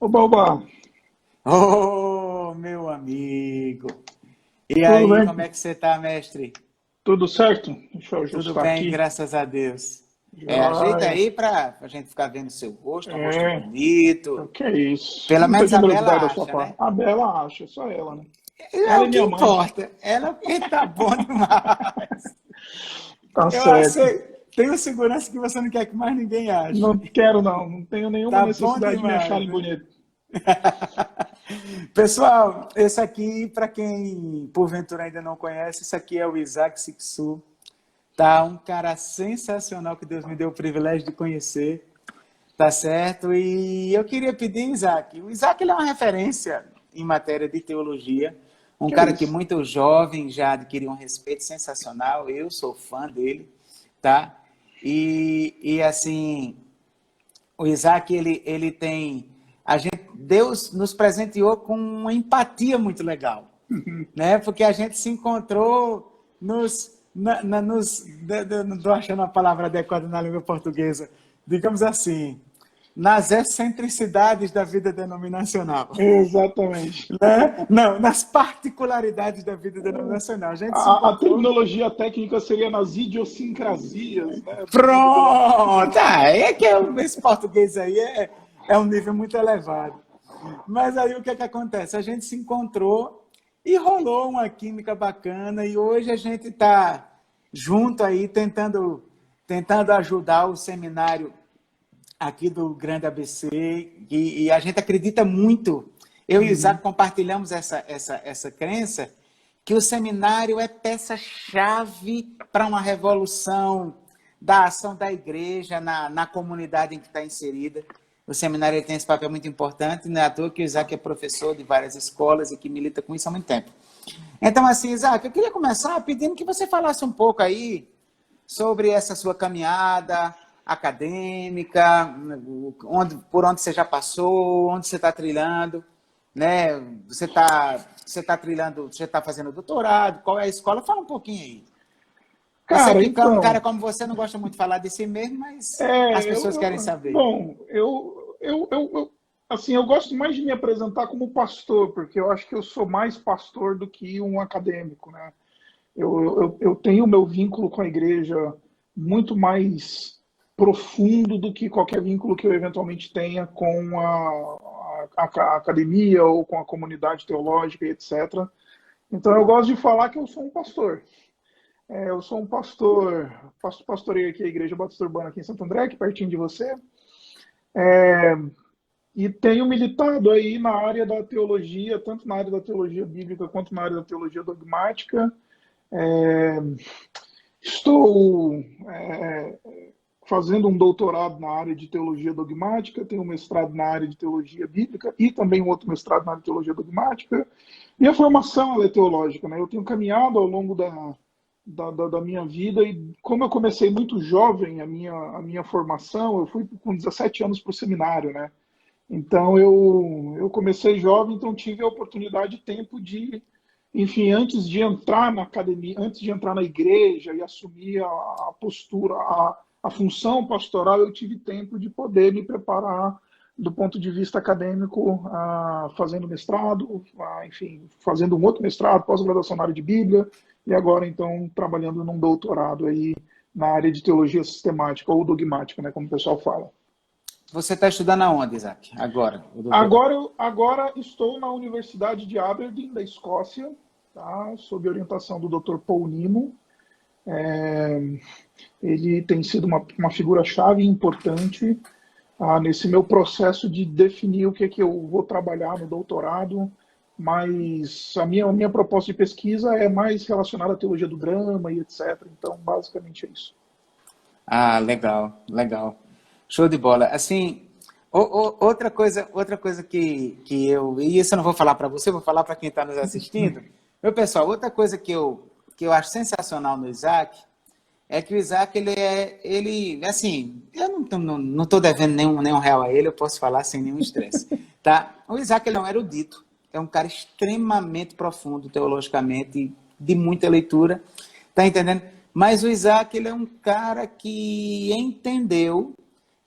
Oba, oba, Ô, meu amigo! E tudo aí, como bem? é que você tá, mestre? Tudo certo? Deixa eu Tudo ajustar bem, aqui. graças a Deus. Ajeita Joia. aí pra gente ficar vendo seu rosto, um rosto É, bonito. o que é isso? Pelo Muita menos a generosidade Bela da sua acha, parte. né? A Bela acha, só ela, né? É Ela o é que minha mãe. importa. Ela quem tá bom demais. Tá Eu certo. sei, tenho segurança que você não quer que mais ninguém ache. Não quero, não. Não tenho nenhuma Tá bom necessidade de me demais, acharem né? bonito. Pessoal, esse aqui, para quem porventura ainda não conhece, esse aqui é o Isaac Sixu. Tá um cara sensacional que Deus me deu o privilégio de conhecer, tá certo? E eu queria pedir, Isaac. O Isaac ele é uma referência em matéria de teologia, um Que é cara que isso? muito jovem já adquiriu um respeito sensacional. Eu sou fã dele, tá? E assim, o Isaac ele tem Deus nos presenteou com uma empatia muito legal, né? Porque a gente se encontrou não estou achando a palavra adequada na língua portuguesa, digamos assim, nas excentricidades da vida denominacional, Exatamente. né? Não, nas particularidades da vida denominacional. A gente se A encontrou. terminologia técnica seria nas idiosincrasias, né, da vida Pronto! denominacional. Ah, é que esse português aí é um nível muito elevado. Mas aí o que é que acontece? A gente se encontrou e rolou uma química bacana e hoje a gente está junto aí tentando ajudar o seminário aqui do Grande ABC e a gente acredita muito. Eu e o Uhum. Isaac compartilhamos essa crença que o seminário é peça-chave para uma revolução da ação da igreja na comunidade em que está inserida. O seminário tem esse papel muito importante, não é à toa que o Isaac é professor de várias escolas e que milita com isso há muito tempo. Então, assim, Isaac, eu queria começar pedindo que você falasse um pouco aí sobre essa sua caminhada acadêmica, por onde você já passou, onde você está trilhando, né? Você tá trilhando, você está fazendo doutorado, qual é a escola? Fala um pouquinho aí. Eu sei Cara, que um então, cara como você não gosta muito de falar de si mesmo, mas as É, pessoas querem saber. bom, assim, eu gosto mais de me apresentar como pastor, porque eu acho que eu sou mais pastor do que um acadêmico, né? Eu tenho o meu vínculo com a igreja muito mais profundo do que qualquer vínculo que eu eventualmente tenha com a academia ou com a comunidade teológica e etc. Então, eu gosto de falar que eu sou um pastor. Eu sou um pastor, pastorei aqui a Igreja Batista Urbana aqui em Santo André, aqui pertinho de você, e tenho militado aí na área da teologia, tanto na área da teologia bíblica quanto na área da teologia dogmática. Estou fazendo um doutorado na área de teologia dogmática, tenho um mestrado na área de teologia bíblica e também um outro mestrado na área de teologia dogmática. Minha formação ela é teológica, né? Eu tenho caminhado ao longo da minha vida e como eu comecei muito jovem a minha formação, eu fui com 17 anos para o seminário, né? Então eu comecei jovem, então tive a oportunidade e tempo de, enfim, antes de entrar na academia, antes de entrar na igreja e assumir a postura, a função pastoral, eu tive tempo de poder me preparar do ponto de vista acadêmico, fazendo mestrado, enfim, fazendo um outro mestrado, pós-graduação na área de Bíblia, e agora, então, trabalhando num doutorado aí na área de teologia sistemática ou dogmática, né, como o pessoal fala. Você está estudando aonde, Isaac? Agora, o doutorado. Agora estou na Universidade de Aberdeen, da Escócia, tá, sob orientação do Dr. Paul Nimo. Ele tem sido uma figura-chave importante nesse meu processo de definir o que eu vou trabalhar no doutorado, mas a minha proposta de pesquisa é mais relacionada à teologia do drama e etc. Então, basicamente é isso. Ah, legal, legal. Show de bola. Assim, outra coisa que e isso eu não vou falar para você, vou falar para quem está nos assistindo. Meu pessoal, outra coisa que eu acho sensacional no Isaac é que o Isaac, assim, eu não tô devendo nenhum real a ele, eu posso falar sem nenhum estresse, tá? O Isaac, ele é um erudito, é um cara extremamente profundo teologicamente, de muita leitura, tá entendendo? Mas o Isaac, ele é um cara que entendeu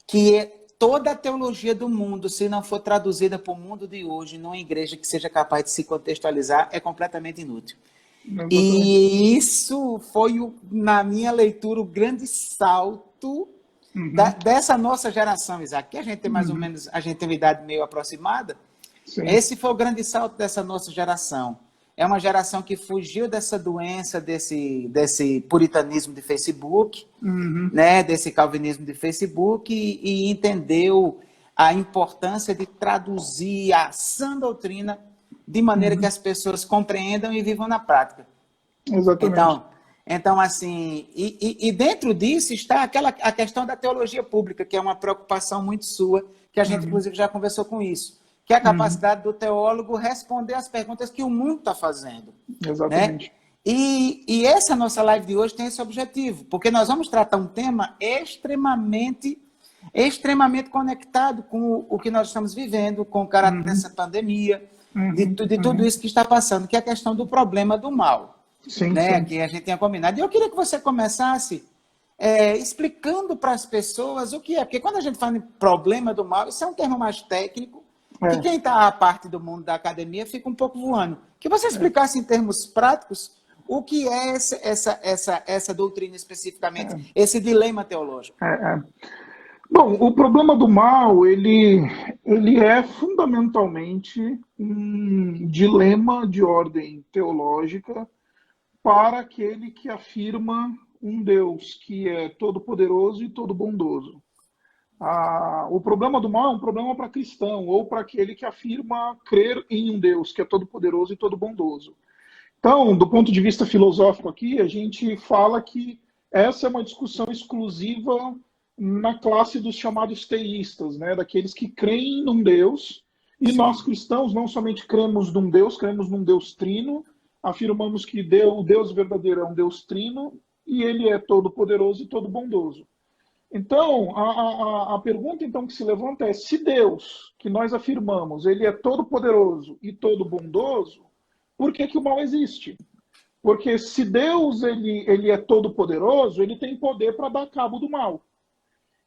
que toda a teologia do mundo, se não for traduzida para o mundo de hoje, numa igreja que seja capaz de se contextualizar, é completamente inútil. Exatamente. E isso foi, na minha leitura, o grande salto Uhum. dessa nossa geração, Isaac, que a gente tem mais ou Uhum. menos, a gente tem uma idade meio aproximada. Sim. Esse foi o grande salto dessa nossa geração. É uma geração que fugiu dessa doença, desse puritanismo de Facebook, Uhum. né, desse calvinismo de Facebook e entendeu a importância de traduzir a sã doutrina de maneira que Uhum. as pessoas compreendam e vivam na prática. Exatamente. Então assim, e dentro disso está a questão da teologia pública, que é uma preocupação muito sua, que a gente Uhum. inclusive já conversou com isso, que é a Uhum. capacidade do teólogo responder às perguntas que o mundo está fazendo, né? Exatamente. E essa nossa live de hoje tem esse objetivo, porque nós vamos tratar um tema extremamente conectado com o que nós estamos vivendo, com o caráter Uhum. dessa pandemia, Uhum. de tudo Uhum. isso que está passando, que é a questão do problema do mal, Sim, né? sim. Que a gente tinha combinado. E eu queria que você começasse explicando para as pessoas o que é, porque quando a gente fala em problema do mal, isso é um termo mais técnico, que É, quem está à parte do mundo da academia fica um pouco voando. Que você é, explicasse em termos práticos o que é essa doutrina especificamente, é, esse dilema teológico. é. Bom, o problema do mal, ele é fundamentalmente um dilema de ordem teológica para aquele que afirma um Deus que é todo-poderoso e todo-bondoso. O problema do mal é um problema para cristão ou para aquele que afirma crer em um Deus que é todo-poderoso e todo-bondoso. Então, do ponto de vista filosófico aqui, a gente fala que essa é uma discussão exclusiva na classe dos chamados teístas, né? Daqueles que creem num Deus. E nós Sim. cristãos não somente cremos num Deus trino, afirmamos que o Deus verdadeiro é um Deus trino e ele é todo poderoso e todo bondoso. Então, a pergunta então que se levanta é: se Deus, que nós afirmamos, ele é todo poderoso e todo bondoso, por que que o mal existe? Porque se Deus ele é todo poderoso, ele tem poder para dar cabo do mal.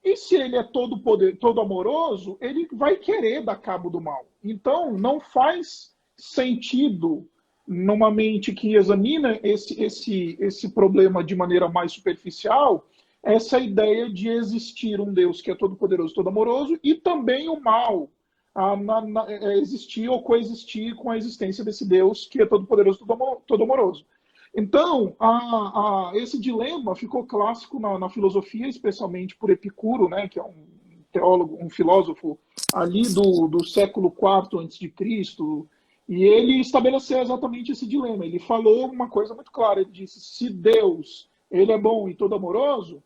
E se ele é todo poder, todo amoroso, ele vai querer dar cabo do mal. Então, não faz sentido numa mente que examina esse problema de maneira mais superficial, essa ideia de existir um Deus que é todo poderoso, todo amoroso, e também o mal existir ou coexistir com a existência desse Deus que é todo poderoso, todo amoroso. Então, esse dilema ficou clássico na filosofia, especialmente por Epicuro, né, que é um teólogo, um filósofo ali do século IV a.C., e ele estabeleceu exatamente esse dilema. Ele falou uma coisa muito clara, ele disse: se Deus ele é bom e todo amoroso,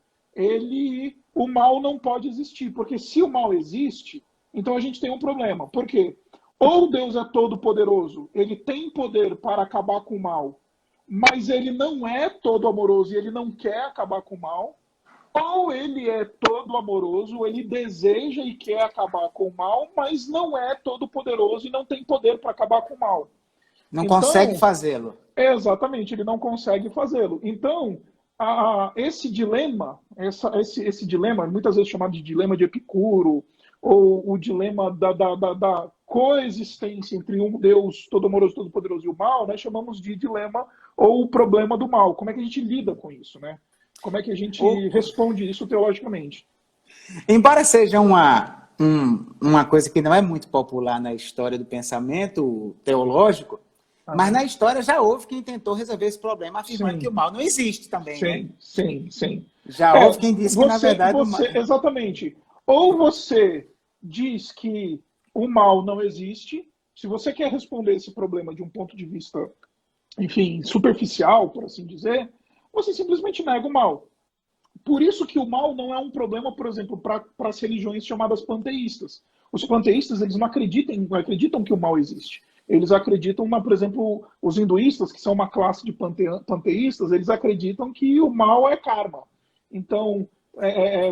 o mal não pode existir, porque se o mal existe, então a gente tem um problema. Por quê? Ou Deus é todo poderoso, ele tem poder para acabar com o mal, mas ele não é todo amoroso e ele não quer acabar com o mal, ou ele é todo amoroso, ele deseja e quer acabar com o mal, mas não é todo poderoso e não tem poder para acabar com o mal. Não consegue Então, fazê-lo. exatamente, ele não consegue fazê-lo. Então, esse dilema, esse dilema, muitas vezes chamado de dilema de Epicuro, ou o dilema da coexistência entre um Deus todo-amoroso, todo-poderoso e o mal, nós chamamos de dilema ou o problema do mal. Como é que a gente lida com isso, né? Como é que a gente responde isso teologicamente? Embora seja uma coisa que não é muito popular na história do pensamento teológico, mas Aham. na história já houve quem tentou resolver esse problema afirmando que Sim, o mal não existe também, né? sim, sim, sim. Já houve quem disse que, na verdade, o mal... Exatamente. Ou você diz que o mal não existe, se você quer responder esse problema de um ponto de vista, enfim, superficial, por assim dizer, você simplesmente nega o mal. Por isso que o mal não é um problema, por exemplo, para as religiões chamadas panteístas. Os panteístas, eles não acreditam que o mal existe. Eles acreditam, por exemplo, os hinduístas, que são uma classe de panteístas, eles acreditam que o mal é karma. Então,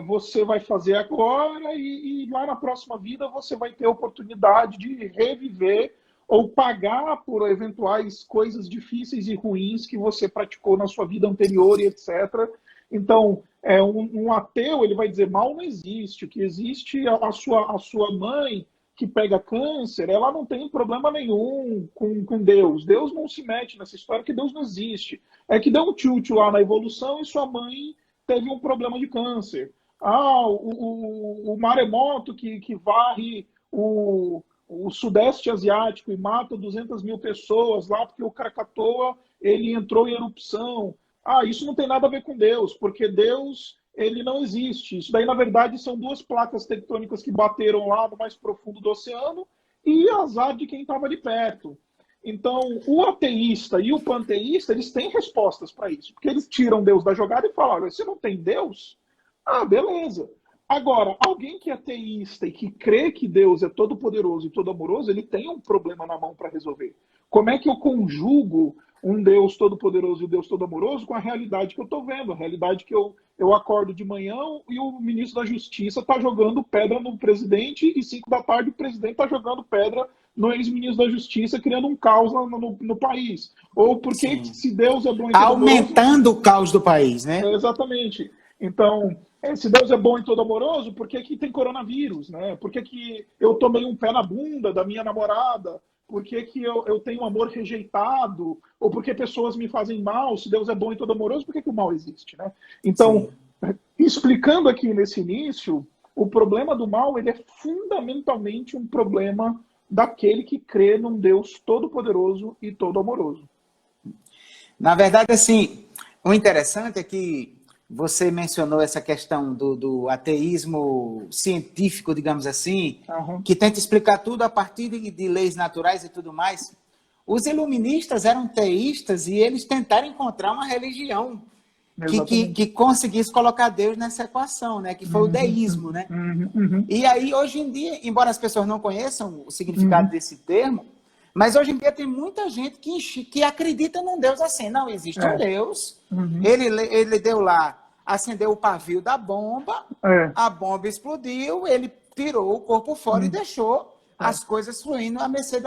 você vai fazer agora e lá na próxima vida você vai ter a oportunidade de reviver ou pagar por eventuais coisas difíceis e ruins que você praticou na sua vida anterior e etc. Então, Um ateu, ele vai dizer, mal não existe, o que existe a sua mãe que pega câncer, ela não tem problema nenhum com Deus. Deus não se mete nessa história, que Deus não existe. É que deu um tilt lá na evolução e sua mãe teve um problema de câncer. O maremoto que varre o Sudeste Asiático e mata 200 mil pessoas lá porque o Krakatoa ele entrou em erupção. Isso não tem nada a ver com Deus, porque Deus ele não existe. Isso daí, na verdade, são duas placas tectônicas que bateram lá no mais profundo do oceano e azar de quem estava ali perto. Então, o ateísta e o panteísta, eles têm respostas para isso, porque eles tiram Deus da jogada e falam, você não tem Deus? Beleza. Agora, alguém que é ateísta e que crê que Deus é todo poderoso e todo amoroso, ele tem um problema na mão para resolver. Como é que eu conjugo um Deus todo-poderoso e um Deus todo-amoroso com a realidade que eu estou vendo, a realidade que eu acordo de manhã e o ministro da Justiça está jogando pedra no presidente e 5 da tarde o presidente está jogando pedra no ex-ministro da Justiça, criando um caos no país. Ou porque se Deus é bom e todo aumentando o caos do país, né? Exatamente. Então, se Deus é bom e todo amoroso, por que tem coronavírus, né? Por que eu tomei um pé na bunda da minha namorada? Por que eu tenho amor rejeitado? Ou por que pessoas me fazem mal? Se Deus é bom e todo amoroso, por que o mal existe, né? Então, explicando aqui nesse início, o problema do mal ele é fundamentalmente um problema daquele que crê num Deus todo-poderoso e todo-amoroso. Na verdade, assim, o interessante é que você mencionou essa questão do ateísmo científico, digamos assim, que tenta explicar tudo a partir de leis naturais e tudo mais. Os iluministas eram teístas e eles tentaram encontrar uma religião que conseguisse colocar Deus nessa equação, né? Que foi o deísmo, né? E aí, hoje em dia, embora as pessoas não conheçam o significado desse termo, mas hoje em dia tem muita gente que acredita num Deus assim. Não, existe um Deus, ele deu lá, acendeu o pavio da bomba, a bomba explodiu, ele tirou o corpo fora e deixou as coisas fluindo à mercê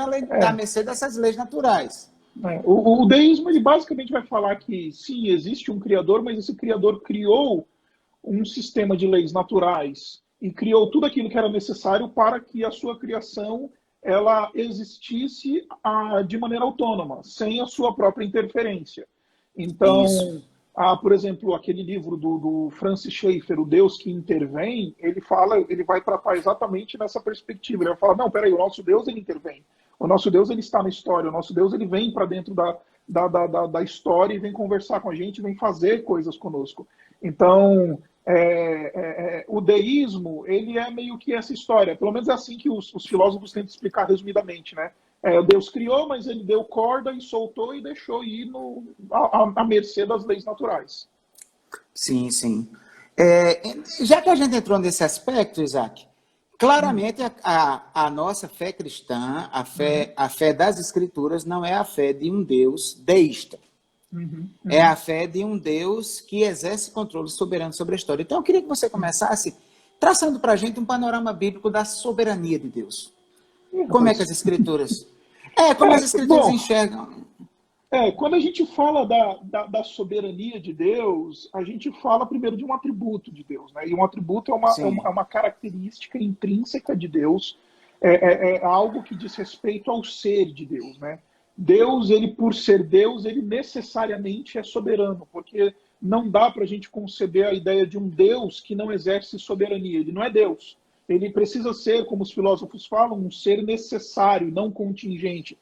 dessas leis naturais. O deísmo, ele basicamente vai falar que, sim, existe um criador, mas esse criador criou um sistema de leis naturais e criou tudo aquilo que era necessário para que a sua criação ela existisse de maneira autônoma, sem a sua própria interferência. Então, por exemplo, aquele livro do Francis Schaeffer, O Deus que Intervém, ele vai tratar exatamente nessa perspectiva. Ele vai falar, não, peraí, o nosso Deus ele intervém. O nosso Deus ele está na história, o nosso Deus ele vem para dentro da história e vem conversar com a gente, vem fazer coisas conosco. Então, o deísmo, ele é meio que essa história, pelo menos é assim que os filósofos tentam explicar resumidamente, né? Deus criou, mas ele deu corda e soltou e deixou ir à mercê das leis naturais. Sim, sim. Já que a gente entrou nesse aspecto, Isaac, claramente a nossa fé cristã, a fé das Escrituras, não é a fé de um Deus deísta. É a fé de um Deus que exerce controle soberano sobre a história. Então, eu queria que você começasse traçando para a gente um panorama bíblico da soberania de Deus. Como é que as Escrituras... como as Escrituras enxergam... Quando a gente fala da soberania de Deus, a gente fala primeiro de um atributo de Deus, né? E um atributo é uma característica intrínseca de Deus, algo que diz respeito ao ser de Deus, né? Deus, ele por ser Deus, ele necessariamente é soberano, porque não dá para a gente conceber a ideia de um Deus que não exerce soberania. Ele não é Deus. Ele precisa ser, como os filósofos falam, um ser necessário, não contingente.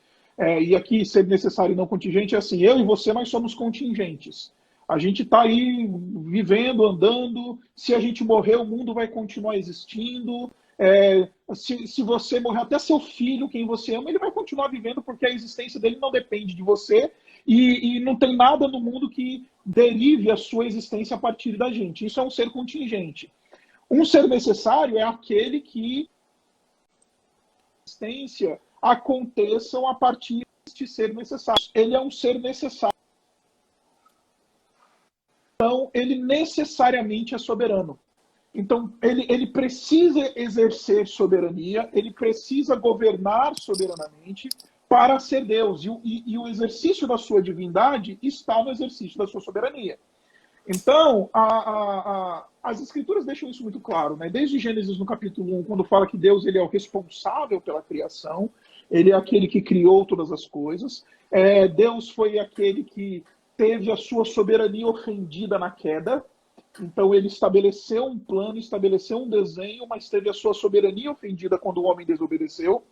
E aqui, ser necessário e não contingente é assim, eu e você, nós somos contingentes. A gente está aí vivendo, andando, se a gente morrer, o mundo vai continuar existindo. Se você morrer, até seu filho, quem você ama, ele vai continuar vivendo porque a existência dele não depende de você e não tem nada no mundo que derive a sua existência a partir da gente. Isso é um ser contingente. Um ser necessário é aquele que a existência aconteçam a partir de ser necessário. Ele é um ser necessário. Então, ele necessariamente é soberano. Então, ele precisa exercer soberania, ele precisa governar soberanamente para ser Deus. E o exercício da sua divindade está no exercício da sua soberania. Então, as escrituras deixam isso muito claro, né? Desde Gênesis, no capítulo 1, quando fala que Deus ele é o responsável pela criação, ele é aquele que criou todas as coisas. Deus foi aquele que teve a sua soberania ofendida na queda. Então, ele estabeleceu um plano, estabeleceu um desenho, mas teve a sua soberania ofendida quando o homem desobedeceu.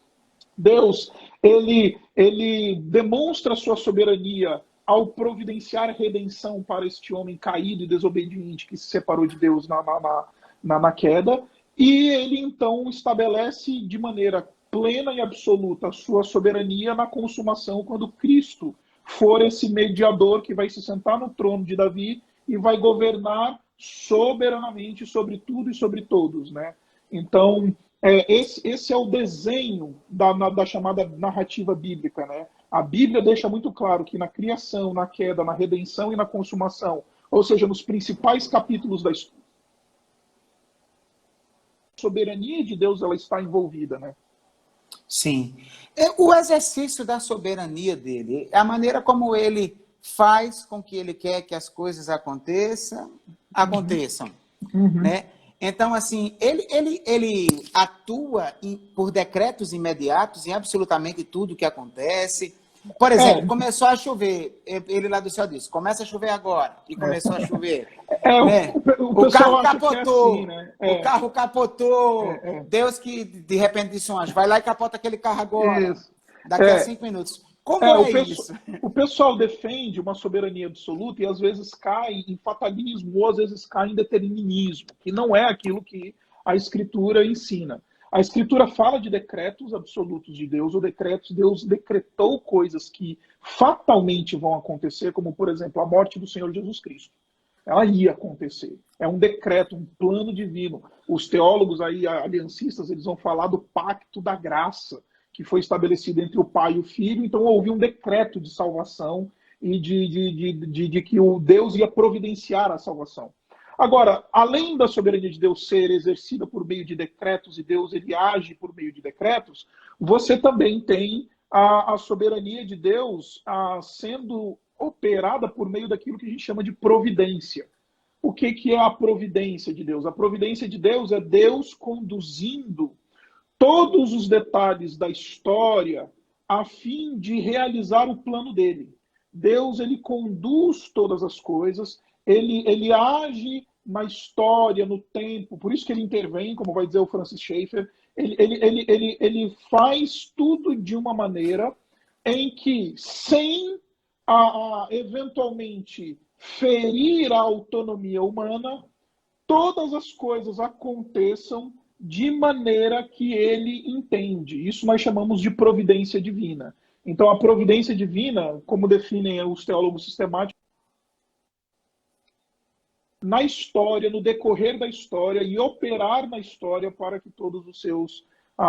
Deus, ele demonstra a sua soberania ao providenciar redenção para este homem caído e desobediente que se separou de Deus na queda. E ele, então, estabelece de maneira plena e absoluta a sua soberania na consumação, quando Cristo for esse mediador que vai se sentar no trono de Davi e vai governar soberanamente sobre tudo e sobre todos, né? Então, esse é o desenho da chamada narrativa bíblica, né? A Bíblia deixa muito claro que na criação, na queda, na redenção e na consumação, ou seja, nos principais capítulos da história, a soberania de Deus ela está envolvida, né? Sim. O exercício da soberania dele, a maneira como ele faz com que ele quer que as coisas aconteçam, né? Então, assim, ele atua por decretos imediatos em absolutamente tudo que acontece. Por exemplo, começou a chover, ele lá do céu disse, começa a chover agora, e começou a chover. Né? O carro capotou, assim, né? O carro capotou, Deus que de repente disse um anjo, vai lá e capota aquele carro agora, daqui a 5 minutos. Como isso? O pessoal defende uma soberania absoluta e às vezes cai em fatalismo ou às vezes cai em determinismo, que não é aquilo que a Escritura ensina. A Escritura fala de decretos absolutos de Deus, ou decretos, Deus decretou coisas que fatalmente vão acontecer, como, por exemplo, a morte do Senhor Jesus Cristo. Ela ia acontecer. É um decreto, um plano divino. Os teólogos aí, aliancistas, eles vão falar do pacto da graça, que foi estabelecido entre o pai e o filho. Então houve um decreto de salvação e de que o Deus ia providenciar a salvação. Agora, além da soberania de Deus ser exercida por meio de decretos e Deus ele age por meio de decretos, você também tem a soberania de Deus sendo operada por meio daquilo que a gente chama de providência. O que é a providência de Deus? A providência de Deus é Deus conduzindo todos os detalhes da história a fim de realizar o plano dele. Deus ele conduz todas as coisas, ele age na história, no tempo, por isso que ele intervém, como vai dizer o Francis Schaeffer, ele faz tudo de uma maneira em que, sem eventualmente ferir a autonomia humana, todas as coisas aconteçam de maneira que ele entende. Isso nós chamamos de providência divina. Então, a providência divina, como definem os teólogos sistemáticos, na história, no decorrer da história e operar na história para que todos os seus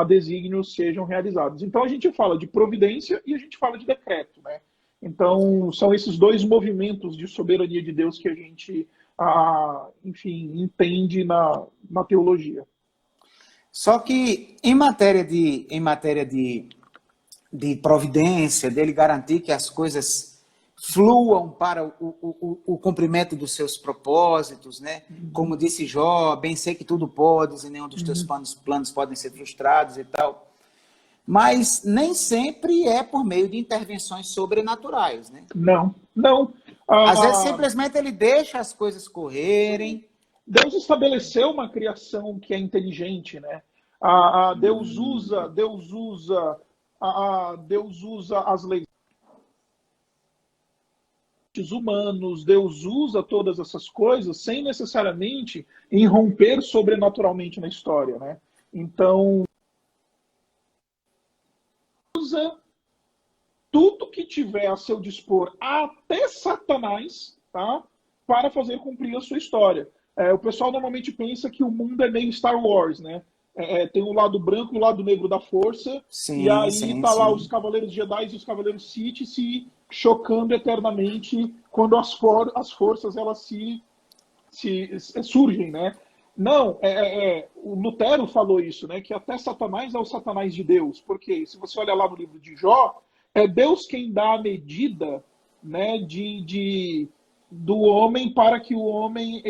desígnios sejam realizados. Então, a gente fala de providência e a gente fala de decreto, né? Então, são esses dois movimentos de soberania de Deus que a gente, enfim, entende na teologia. Só que em matéria de providência, dele garantir que as coisas fluam para o cumprimento dos seus propósitos, né? Como disse Jó, bem sei que tudo podes e nenhum dos teus planos podem ser frustrados e tal. Mas nem sempre é por meio de intervenções sobrenaturais, né? Não. Às vezes simplesmente ele deixa as coisas correrem. Deus estabeleceu uma criação que é inteligente, né? Deus usa as leis humanos, Deus usa todas essas coisas sem necessariamente irromper sobrenaturalmente na história, né? Então, usa tudo que tiver a seu dispor, até Satanás, tá? Para fazer cumprir a sua história. O pessoal normalmente pensa que o mundo é meio Star Wars, né? Tem o lado branco e o lado negro da força, e aí lá os Cavaleiros Jedi e os Cavaleiros Sith se chocando eternamente quando as forças elas se surgem, né? Não, o Lutero falou isso, né? Que até Satanás é o Satanás de Deus, porque se você olhar lá no livro de Jó, é Deus quem dá a medida, né? do homem para que o homem,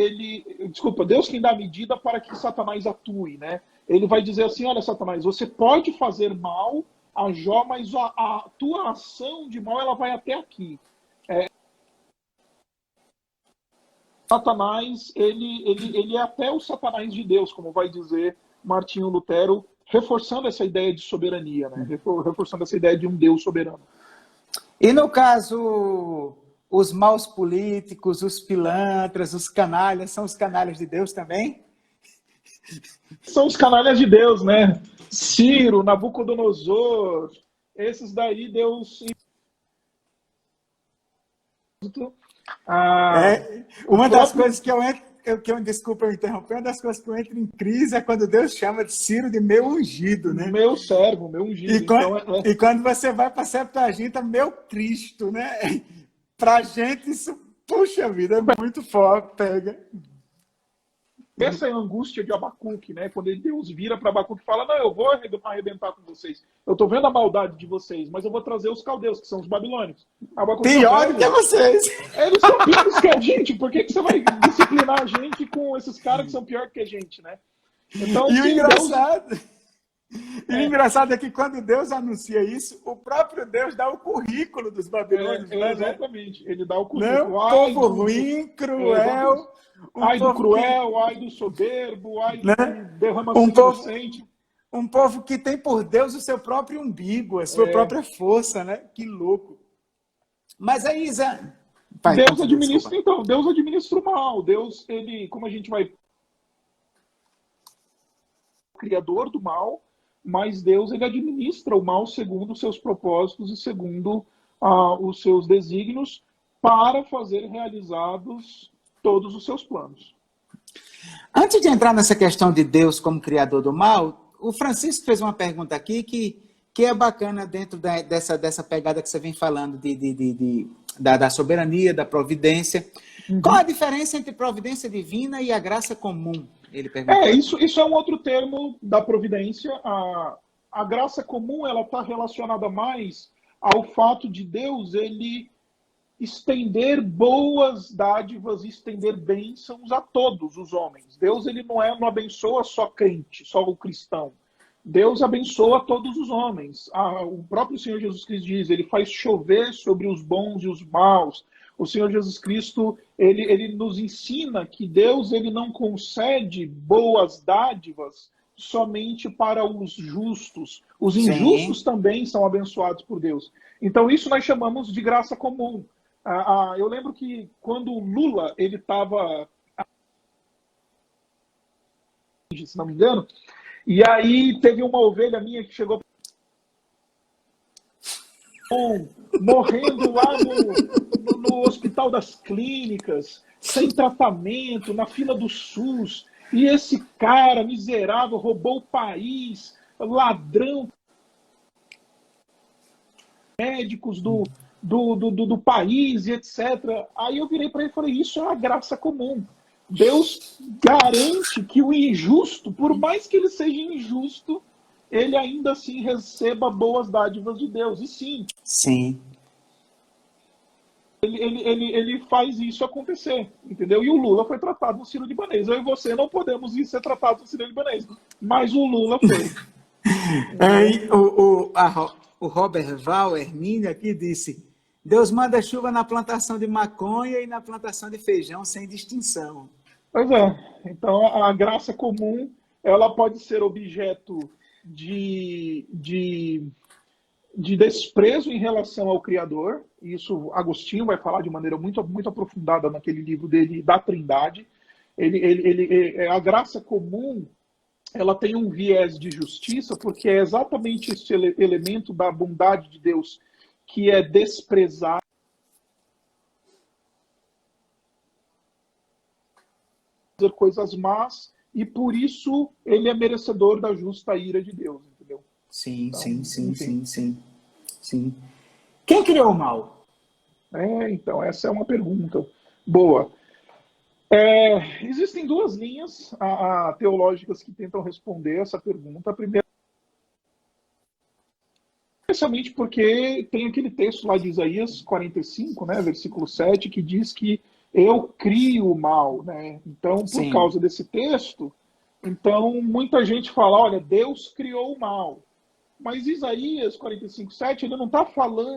desculpa, Deus quem dá a medida para que Satanás atue, né? Ele vai dizer assim, olha, Satanás, você pode fazer mal a Jó, mas a tua ação de mal, ela vai até aqui. Satanás, ele é até o Satanás de Deus, como vai dizer Martinho Lutero, reforçando essa ideia de soberania, né? Reforçando essa ideia de um Deus soberano. E no caso, os maus políticos, os pilantras, os canalhas, são os canalhas de Deus também? São os canalhas de Deus, né? Ciro, Nabucodonosor, esses daí Deus... Uma das coisas que eu entro, desculpa eu interromper, uma das coisas que eu entro em crise é quando Deus chama de Ciro de meu ungido, né? Meu servo, meu ungido. E quando você vai para a Septuaginta, meu Cristo, né? Pra gente isso, puxa vida, é muito forte, pega. Essa é a angústia de Abacuque, né? Quando Deus vira para Abacuque e fala, não, eu vou arrebentar com vocês. Eu estou vendo a maldade de vocês, mas eu vou trazer os caldeus, que são os babilônios. Abacuque, pior do que vocês. Eles são piores que a gente. Por que você vai disciplinar a gente com esses caras que são piores que a gente, né? Então, e sim, o engraçado... Deus... E o engraçado é que quando Deus anuncia isso, o próprio Deus dá o currículo dos babilônios. Exatamente. Ele dá o currículo. Não, povo ruim, cruel... ai do cruel, ai do soberbo, ai do derrama inocente. Um povo que tem por Deus o seu próprio umbigo, a sua própria força, né? Que louco. Mas aí, Zé... Deus administra, então, Deus administra o mal. Deus, ele, como a gente vai... Criador do mal, mas Deus, ele administra o mal segundo os seus propósitos e segundo os seus desígnios para fazer realizados todos os seus planos. Antes de entrar nessa questão de Deus como criador do mal, o Francisco fez uma pergunta aqui que é bacana dentro dessa pegada que você vem falando da soberania, da providência. Uhum. Qual a diferença entre providência divina e a graça comum? Ele perguntou. Isso é um outro termo da providência. A graça comum, ela está relacionada mais ao fato de Deus, ele estender boas dádivas, estender bênçãos a todos os homens. Deus, ele não abençoa só crente, só o cristão. Deus abençoa todos os homens. O próprio Senhor Jesus Cristo diz, ele faz chover sobre os bons e os maus. O Senhor Jesus Cristo, ele nos ensina que Deus, ele não concede boas dádivas somente para os justos. Os injustos também são abençoados por Deus. Então, isso nós chamamos de graça comum. Eu lembro que quando o Lula, ele estava, se não me engano, e aí teve uma ovelha minha que chegou morrendo lá no Hospital das Clínicas, sem tratamento, na fila do SUS, e esse cara miserável roubou o país, ladrão, médicos do país e etc. Aí eu virei para ele e falei, isso é a graça comum. Deus garante que o injusto, por mais que ele seja injusto, ele ainda assim receba boas dádivas de Deus. E sim. Ele faz isso acontecer, entendeu? E o Lula foi tratado no Sírio-Libanês. Eu e você não podemos ir ser tratados no Sírio-Libanês, mas o Lula foi. O Robert Val, Hermínio, aqui disse, Deus manda chuva na plantação de maconha e na plantação de feijão sem distinção. Pois é. Então, a graça comum, ela pode ser objeto de desprezo em relação ao Criador. Isso Agostinho vai falar de maneira muito, muito aprofundada naquele livro dele, da Trindade. A graça comum, ela tem um viés de justiça, porque é exatamente esse elemento da bondade de Deus que é desprezado, fazer coisas más, e por isso ele é merecedor da justa ira de Deus, entendeu? Sim, então, sim. Quem criou o mal? Então, essa é uma pergunta boa. Existem duas linhas teológicas que tentam responder essa pergunta. A primeira, especialmente porque tem aquele texto lá de Isaías 45, né, versículo 7, que diz que eu crio o mal, né? Então, por Sim, causa desse texto, então muita gente fala, olha, Deus criou o mal. Mas Isaías 45:7, ele não está falando.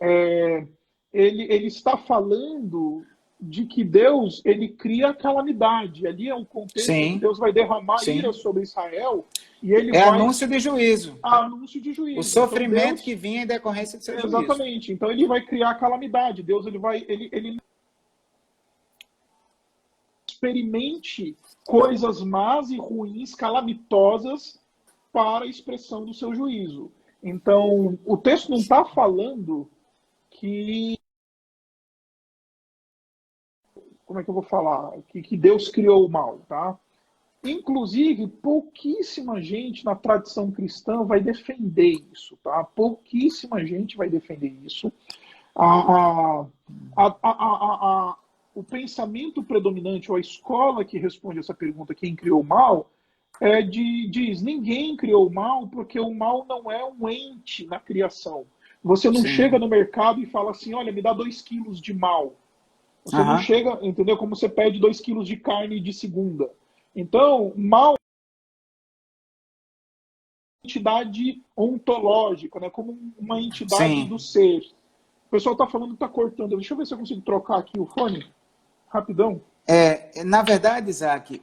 É, ele está falando de que Deus ele cria a calamidade. Ali é um contexto que sim, Deus vai derramar ira sim. sobre Israel e ele É vai anúncio de juízo. anúncio de O juízo. Então sofrimento que Deus, vinha em decorrência do seu juízo. exatamente. Então ele vai criar a calamidade. Deus ele experimente coisas más e ruins, calamitosas para a expressão do seu juízo. Então o texto não está falando que, como é que eu vou falar? Que Deus criou o mal, tá? Inclusive, pouquíssima gente na tradição cristã vai defender isso, tá? Pouquíssima gente vai defender isso. A, o pensamento predominante, ou a escola que responde essa pergunta, quem criou o mal, diz, ninguém criou o mal, porque o mal não é um ente na criação. Você não chega Sim. no mercado e fala assim, olha, me dá 2 quilos de mal. Você não Aham. chega, entendeu? Como você pede 2 quilos de carne de segunda. Então, mal é uma entidade ontológica, né? Como uma entidade do Sim. ser. O pessoal está falando que está cortando. Deixa eu ver se eu consigo trocar aqui o fone. Rapidão. Na verdade, Isaac,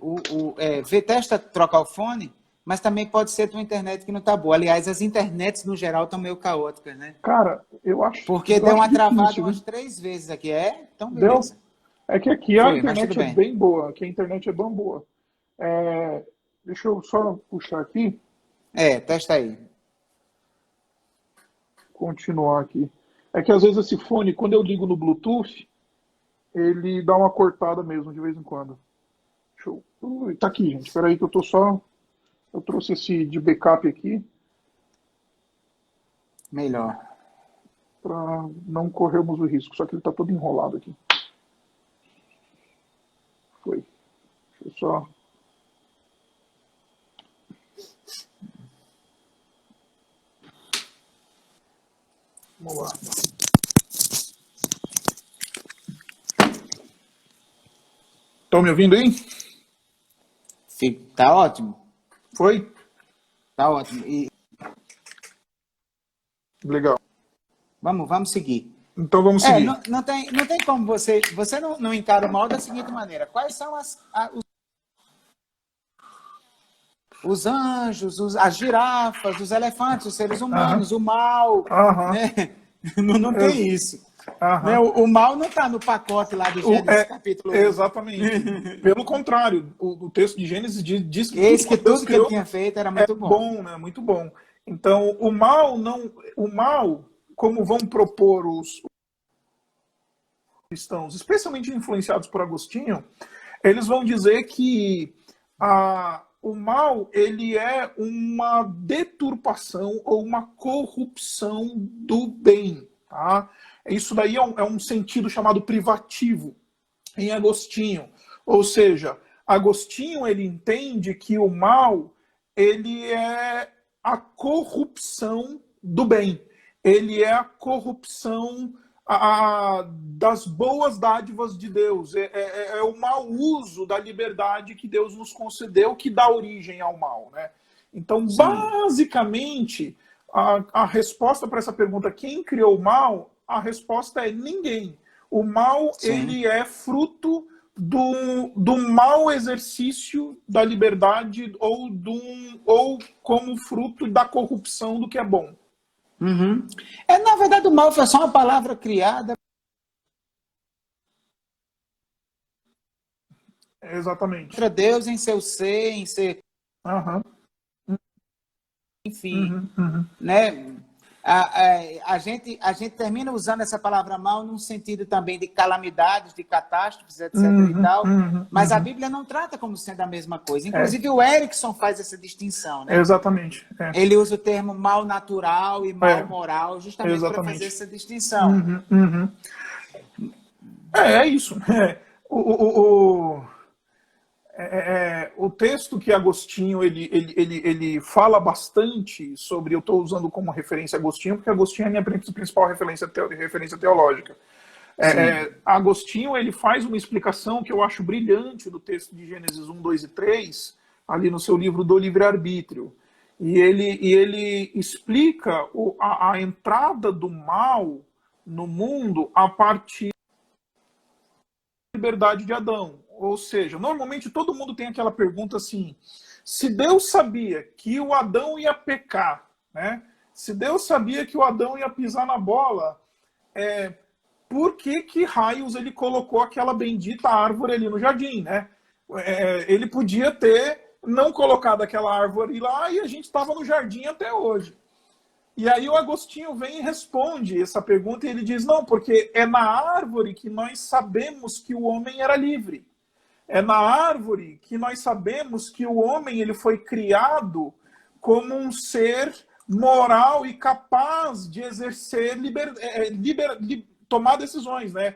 testa trocar o fone, mas também pode ser tua internet que não está boa. Aliás, as internets no geral estão meio caóticas, né? Cara, eu acho, Porque eu deu acho uma travada difícil, umas viu? 3 vezes aqui. É? Então, Deu? beleza. É que aqui a Foi, mas tudo internet é bem. bem boa. Aqui a internet é bem boa. Deixa eu só puxar aqui, Testa aí. continuar aqui. É que às vezes esse fone, quando eu ligo no Bluetooth, ele dá uma cortada mesmo de vez em quando. Show. Tá aqui, gente. Espera aí que eu tô só. Eu trouxe esse de backup aqui Melhor. para não corrermos o risco. Só que ele tá todo enrolado aqui. Foi. Deixa eu só. Vamos lá. Estão me ouvindo aí? Tá ótimo. Foi? Tá ótimo. E Legal. vamos seguir. Então vamos seguir. Não tem como você não encara o mal da seguinte maneira. Quais são os anjos, as girafas, os elefantes, os seres Aham. humanos, o mal, Aham. né? Não Ex- tem isso. Né? Aham. O mal não está no pacote lá do Gênesis É, capítulo 1. exatamente. Pelo contrário, o texto de Gênesis diz que tudo Eis que quanto Deus tudo que ele criou tinha feito era é muito bom. bom, né? Muito bom. Então, o mal, como vão propor os cristãos, especialmente influenciados por Agostinho, eles vão dizer que o mal ele é uma deturpação ou uma corrupção do bem. Tá? Isso daí é um sentido chamado privativo em Agostinho. Ou seja, Agostinho ele entende que o mal ele é a corrupção do bem. Ele é a corrupção das boas dádivas de Deus. É o mau uso da liberdade que Deus nos concedeu que dá origem ao mal. Né? Então, Sim, basicamente, a resposta para essa pergunta, quem criou o mal? A resposta é ninguém. O mal sim. ele é fruto do mau exercício da liberdade ou como fruto da corrupção do que é bom. Uhum. Na verdade, o mal foi só uma palavra criada Exatamente. para Deus em seu ser, Aham. enfim, Uhum, uhum, né? A gente termina usando essa palavra mal num sentido também de calamidades, de catástrofes, etc. e uhum, tal, uhum, mas a uhum. Bíblia não trata como sendo a mesma coisa. É, Inclusive o Erickson faz essa distinção, né? exatamente. Ele usa o termo mal natural e mal É, moral justamente para fazer exatamente. essa distinção. Uhum, uhum. É isso. O, o, o, o texto que Agostinho ele fala bastante sobre, eu estou usando como referência Agostinho, porque Agostinho é a minha principal referência teológica. Agostinho ele faz uma explicação que eu acho brilhante do texto de Gênesis 1, 2 e 3, ali no seu livro do Livre-Arbítrio. E ele explica a entrada do mal no mundo a partir da liberdade de Adão. Ou seja, normalmente todo mundo tem aquela pergunta assim, se Deus sabia que o Adão ia pecar, né? Se Deus sabia que o Adão ia pisar na bola, por que raios ele colocou aquela bendita árvore ali no jardim, né? Ele podia ter não colocado aquela árvore lá e a gente estava no jardim até hoje. E aí o Agostinho vem e responde essa pergunta e ele diz, não, porque é na árvore que nós sabemos que o homem era livre. É na árvore que nós sabemos que o homem ele foi criado como um ser moral e capaz de exercer tomar decisões, né?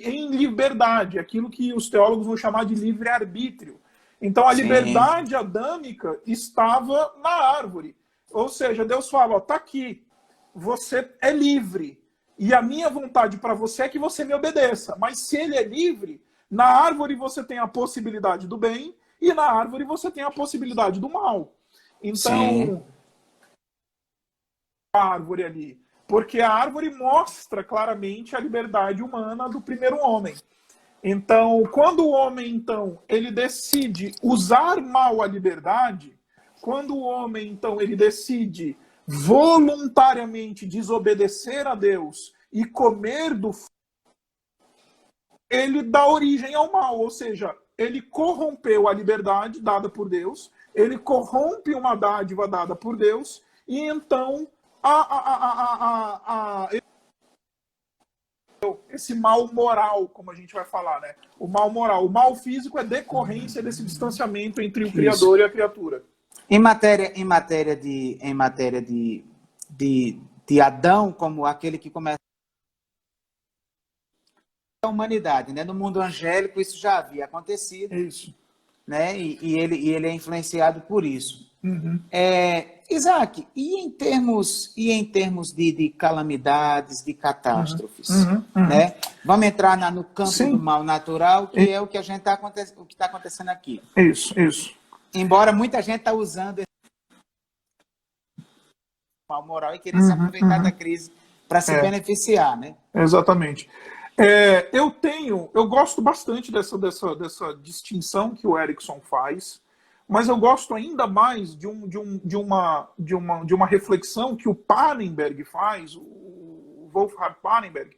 Em liberdade, aquilo que os teólogos vão chamar de livre-arbítrio. Então a liberdade adâmica estava na árvore. Ou seja, Deus fala, tá aqui, você é livre, e a minha vontade para você é que você me obedeça. Mas se ele é livre, na árvore você tem a possibilidade do bem, e na árvore você tem a possibilidade do mal. Então, a árvore ali, porque a árvore mostra claramente a liberdade humana do primeiro homem. Então, quando o homem, então, ele decide usar mal a liberdade, quando o homem, então, ele decide voluntariamente desobedecer a Deus e comer do fruto, ele dá origem ao mal, ou seja, ele corrompeu a liberdade dada por Deus, ele corrompe uma dádiva dada por Deus, e então esse mal moral, como a gente vai falar, né? O mal moral. O mal físico é decorrência desse distanciamento entre o Criador e a criatura. Em matéria de Adão, como aquele que começa a humanidade, né? No mundo angélico isso já havia acontecido. Isso. Né? E ele é influenciado por isso. Uhum. Isaac, e em termos de calamidades, de catástrofes, né? Vamos entrar no campo do mal natural, que é o que a gente o que está acontecendo aqui. Isso. Embora muita gente está usando esse mal moral e querer se aproveitar da crise para se beneficiar, né? Exatamente. Eu gosto bastante dessa distinção que o Erickson faz, mas eu gosto ainda mais de uma reflexão que o Pannenberg faz, o Wolfhard Pannenberg,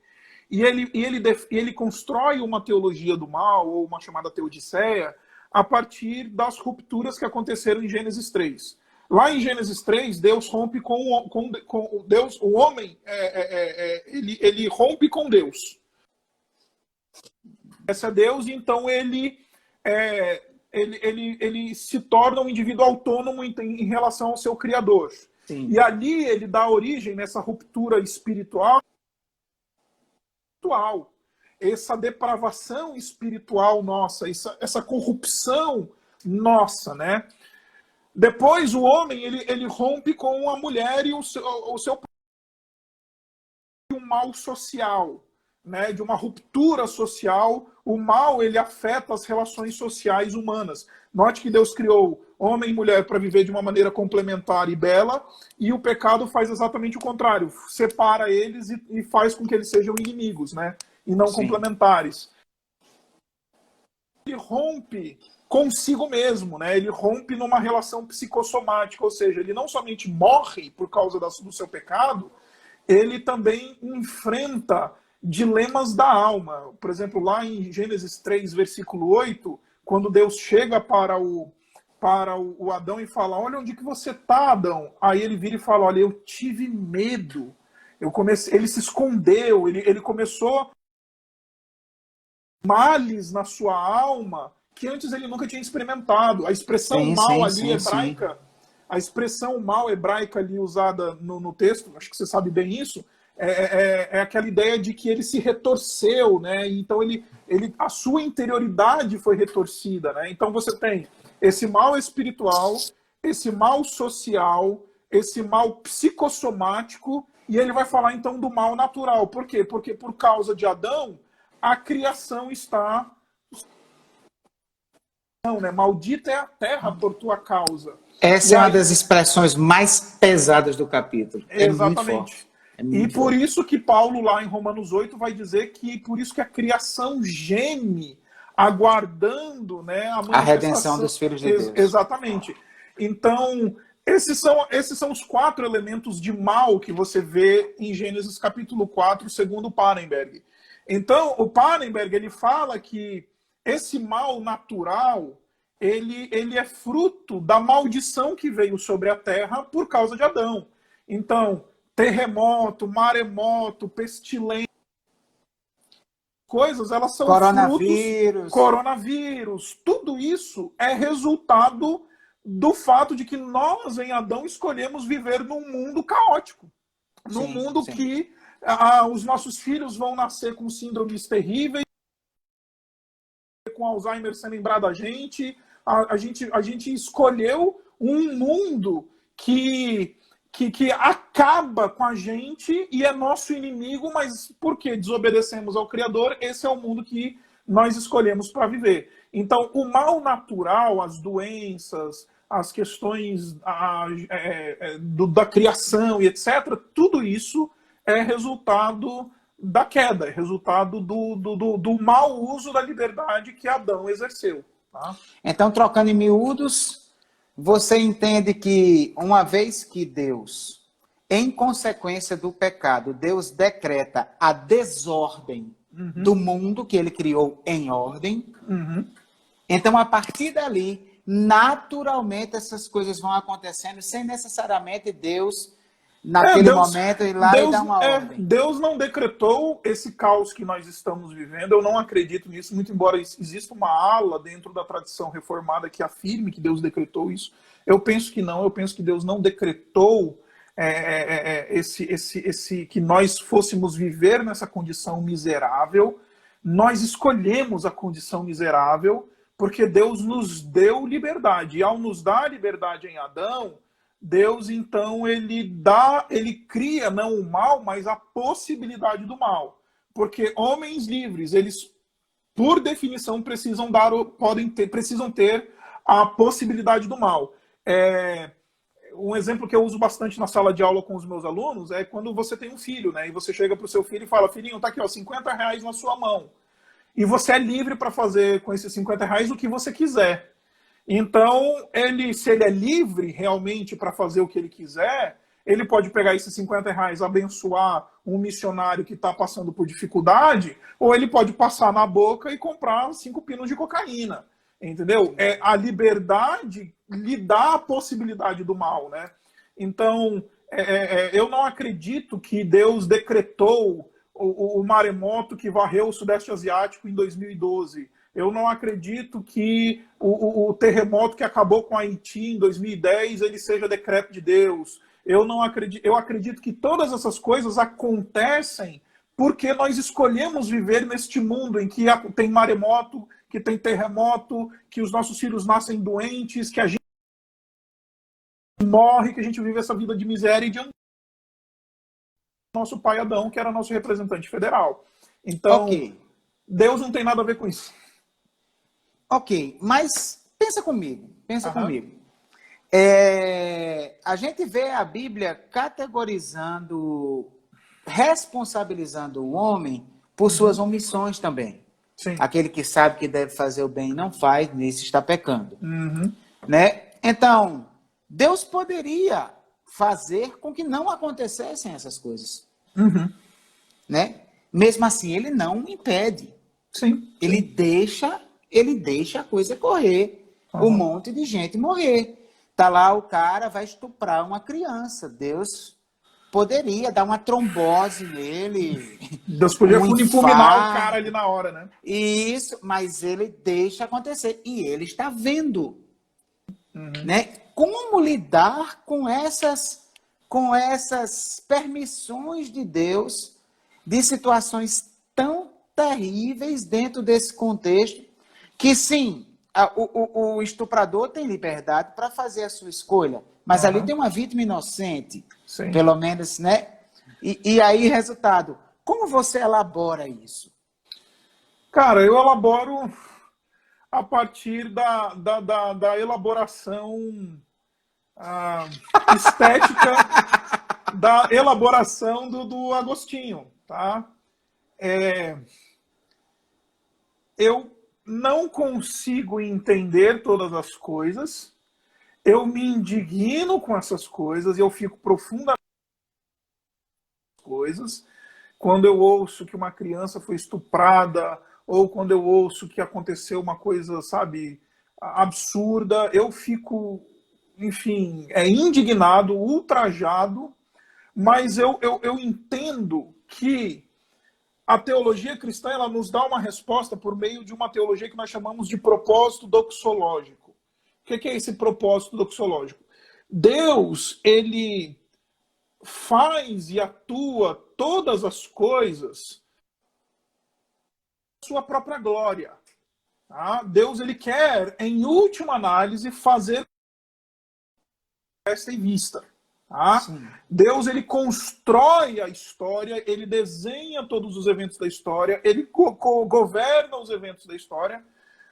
e ele constrói uma teologia do mal, ou uma chamada teodiceia, a partir das rupturas que aconteceram em Gênesis 3. Lá em Gênesis 3, Deus rompe com Deus, o homem, ele rompe com Deus. Esse é Deus, e então ele se torna um indivíduo autônomo em relação ao seu Criador. Sim. E ali ele dá origem nessa ruptura espiritual, essa depravação espiritual nossa, essa corrupção nossa, né? Depois o homem ele rompe com a mulher e o seu um mal social, né? De uma ruptura social. O mal ele afeta as relações sociais humanas. Note que Deus criou homem e mulher para viver de uma maneira complementar e bela, e o pecado faz exatamente o contrário, separa eles e faz com que eles sejam inimigos, né? E não complementares. Ele rompe consigo mesmo, né? Ele rompe numa relação psicossomática, ou seja, ele não somente morre por causa do seu pecado, ele também enfrenta dilemas da alma. Por exemplo, lá em Gênesis 3, versículo 8, quando Deus chega para o Adão e fala, olha onde que você está, Adão. Aí ele vira e fala, olha, eu tive medo. Ele se escondeu, ele começou males na sua alma que antes ele nunca tinha experimentado. A expressão hebraica, a expressão mal hebraica ali usada no texto, acho que você sabe bem isso, é aquela ideia de que ele se retorceu, né? Então a sua interioridade foi retorcida, né? Então você tem esse mal espiritual, esse mal social, esse mal psicossomático, e ele vai falar então do mal natural. Por quê? Porque por causa de Adão, a criação está... Não, né? Maldita é a terra por tua causa. Essa é uma das expressões mais pesadas do capítulo. É muito forte. E por isso que Paulo, lá em Romanos 8, vai dizer que por isso que a criação geme, aguardando, né, a redenção dos filhos de Deus. Exatamente. Então, esses são os 4 elementos de mal que você vê em Gênesis capítulo 4, segundo Parenberg. Então, o Parenberg, ele fala que esse mal natural, ele é fruto da maldição que veio sobre a terra por causa de Adão. Então, terremoto, maremoto, pestilência, coisas, elas são coronavírus. Coronavírus, tudo isso é resultado do fato de que nós, em Adão, escolhemos viver num mundo caótico. Num mundo que os nossos filhos vão nascer com síndromes terríveis, com Alzheimer sem lembrar da gente. A gente escolheu um mundo que acaba com a gente e é nosso inimigo, mas porque desobedecemos ao Criador, esse é o mundo que nós escolhemos para viver. Então, o mal natural, as doenças, as questões da criação e etc., tudo isso é resultado da queda, é resultado do mau uso da liberdade que Adão exerceu. Tá? Então, trocando em miúdos, você entende que uma vez que Deus, em consequência do pecado, Deus decreta a desordem do mundo que ele criou em ordem, então, a partir dali, naturalmente essas coisas vão acontecendo sem necessariamente Deus... naquele momento, ir lá e dar uma ordem. Deus não decretou esse caos que nós estamos vivendo. Eu não acredito nisso, muito embora exista uma ala dentro da tradição reformada que afirme que Deus decretou isso. Eu penso que não. Eu penso que Deus não decretou que nós fôssemos viver nessa condição miserável. Nós escolhemos a condição miserável porque Deus nos deu liberdade. E ao nos dar liberdade em Adão, Deus, então, ele cria não o mal, mas a possibilidade do mal. Porque homens livres, eles, por definição, precisam ter a possibilidade do mal. Um exemplo que eu uso bastante na sala de aula com os meus alunos é quando você tem um filho, né? E você chega para o seu filho e fala, filhinho, tá aqui, ó, R$50 na sua mão. E você é livre para fazer com esses R$50 o que você quiser. Então, se ele é livre realmente para fazer o que ele quiser, ele pode pegar esses R$50, abençoar um missionário que está passando por dificuldade, ou ele pode passar na boca e comprar 5 pinos de cocaína. Entendeu? A liberdade lhe dá a possibilidade do mal, né? Então, eu não acredito que Deus decretou o maremoto que varreu o Sudeste Asiático em 2012. Eu não acredito que o terremoto que acabou com Haiti em 2010 ele seja decreto de Deus. Eu acredito que todas essas coisas acontecem porque nós escolhemos viver neste mundo em que tem maremoto, que tem terremoto, que os nossos filhos nascem doentes, que a gente morre, que a gente vive essa vida de miséria e de nosso pai Adão, que era nosso representante federal. Então, Deus não tem nada a ver com isso. Ok, mas pensa comigo. A gente vê a Bíblia categorizando, responsabilizando o homem por suas omissões também. Sim. Aquele que sabe que deve fazer o bem e não faz, nisso está pecando. Né? Então, Deus poderia fazer com que não acontecessem essas coisas. Né? Mesmo assim, ele não impede. Sim. Ele deixa a coisa correr. Um monte de gente morrer. Tá lá, o cara vai estuprar uma criança. Deus poderia dar uma trombose nele. Deus podia fulminar o cara ali na hora, né? Isso, mas ele deixa acontecer. E ele está vendo. Né? Como lidar com com essas permissões de Deus de situações tão terríveis dentro desse contexto, que sim, o estuprador tem liberdade para fazer a sua escolha, mas ali tem uma vítima inocente, Sim. pelo menos, né? E aí, resultado, como você elabora isso? Cara, eu elaboro a partir da elaboração estética, da elaboração do Agostinho, tá? Eu não consigo entender todas as coisas, eu me indigno com essas coisas, eu fico profundamente com coisas. Quando eu ouço que uma criança foi estuprada, ou quando eu ouço que aconteceu uma coisa, sabe, absurda, eu fico, enfim, indignado, ultrajado, mas eu entendo que a teologia cristã ela nos dá uma resposta por meio de uma teologia que nós chamamos de propósito doxológico. O que é esse propósito doxológico? Deus, ele faz e atua todas as coisas sua própria glória. Tá? Deus ele quer, em última análise, fazer esta em vista. Tá? Deus ele constrói a história, ele desenha todos os eventos da história, ele governa os eventos da história,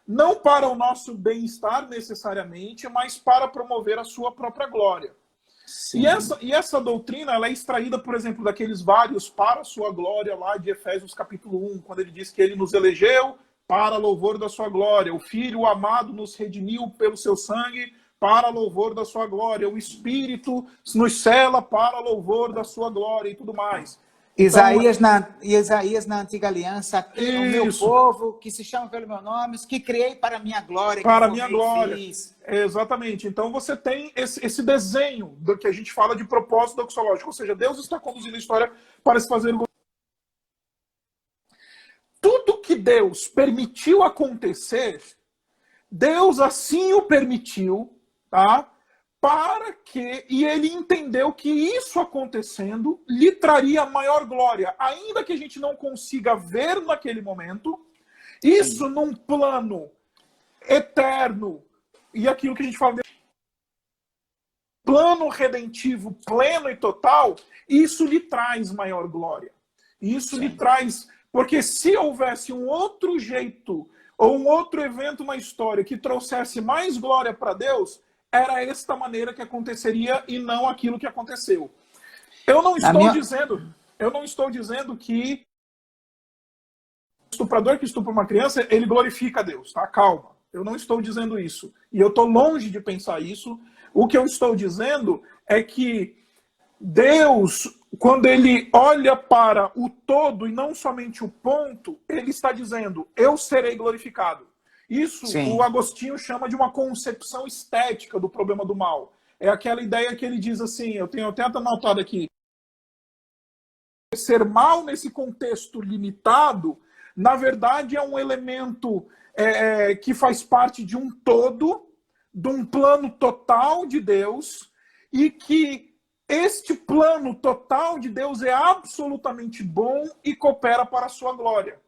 não para o nosso bem-estar necessariamente, mas para promover a sua própria glória. E essa doutrina ela é extraída, por exemplo, daqueles vários para a sua glória lá de Efésios capítulo 1, quando ele diz que ele nos elegeu para louvor da sua glória. O Filho amado nos redimiu pelo seu sangue para louvor da sua glória. O Espírito nos cela para louvor da sua glória e tudo mais. Isaías na Antiga Aliança, aqui o meu povo, que se chama pelo meu nome, que criei para a minha glória. Para a minha glória. Exatamente. Então você tem esse desenho do que a gente fala de propósito doxológico. Ou seja, Deus está conduzindo a história para se fazer... Tudo que Deus permitiu acontecer, Deus assim o permitiu, tá? Para que, e ele entendeu que isso acontecendo lhe traria maior glória, ainda que a gente não consiga ver naquele momento, isso num plano eterno, e aquilo que a gente fala de plano redentivo, pleno e total, isso lhe traz maior glória. Isso lhe traz, porque se houvesse um outro jeito, ou um outro evento na história que trouxesse mais glória para Deus, era esta maneira que aconteceria e não aquilo que aconteceu. Eu não estou dizendo que o estuprador que estupra uma criança, ele glorifica a Deus, tá? Calma. Eu não estou dizendo isso. E eu estou longe de pensar isso. O que eu estou dizendo é que Deus, quando ele olha para o todo e não somente o ponto, ele está dizendo, eu serei glorificado. Isso o Agostinho chama de uma concepção estética do problema do mal. É aquela ideia que ele diz assim, eu tenho até anotado aqui, ser mal nesse contexto limitado, na verdade é um elemento que faz parte de um todo, de um plano total de Deus, e que este plano total de Deus é absolutamente bom e coopera para a sua glória.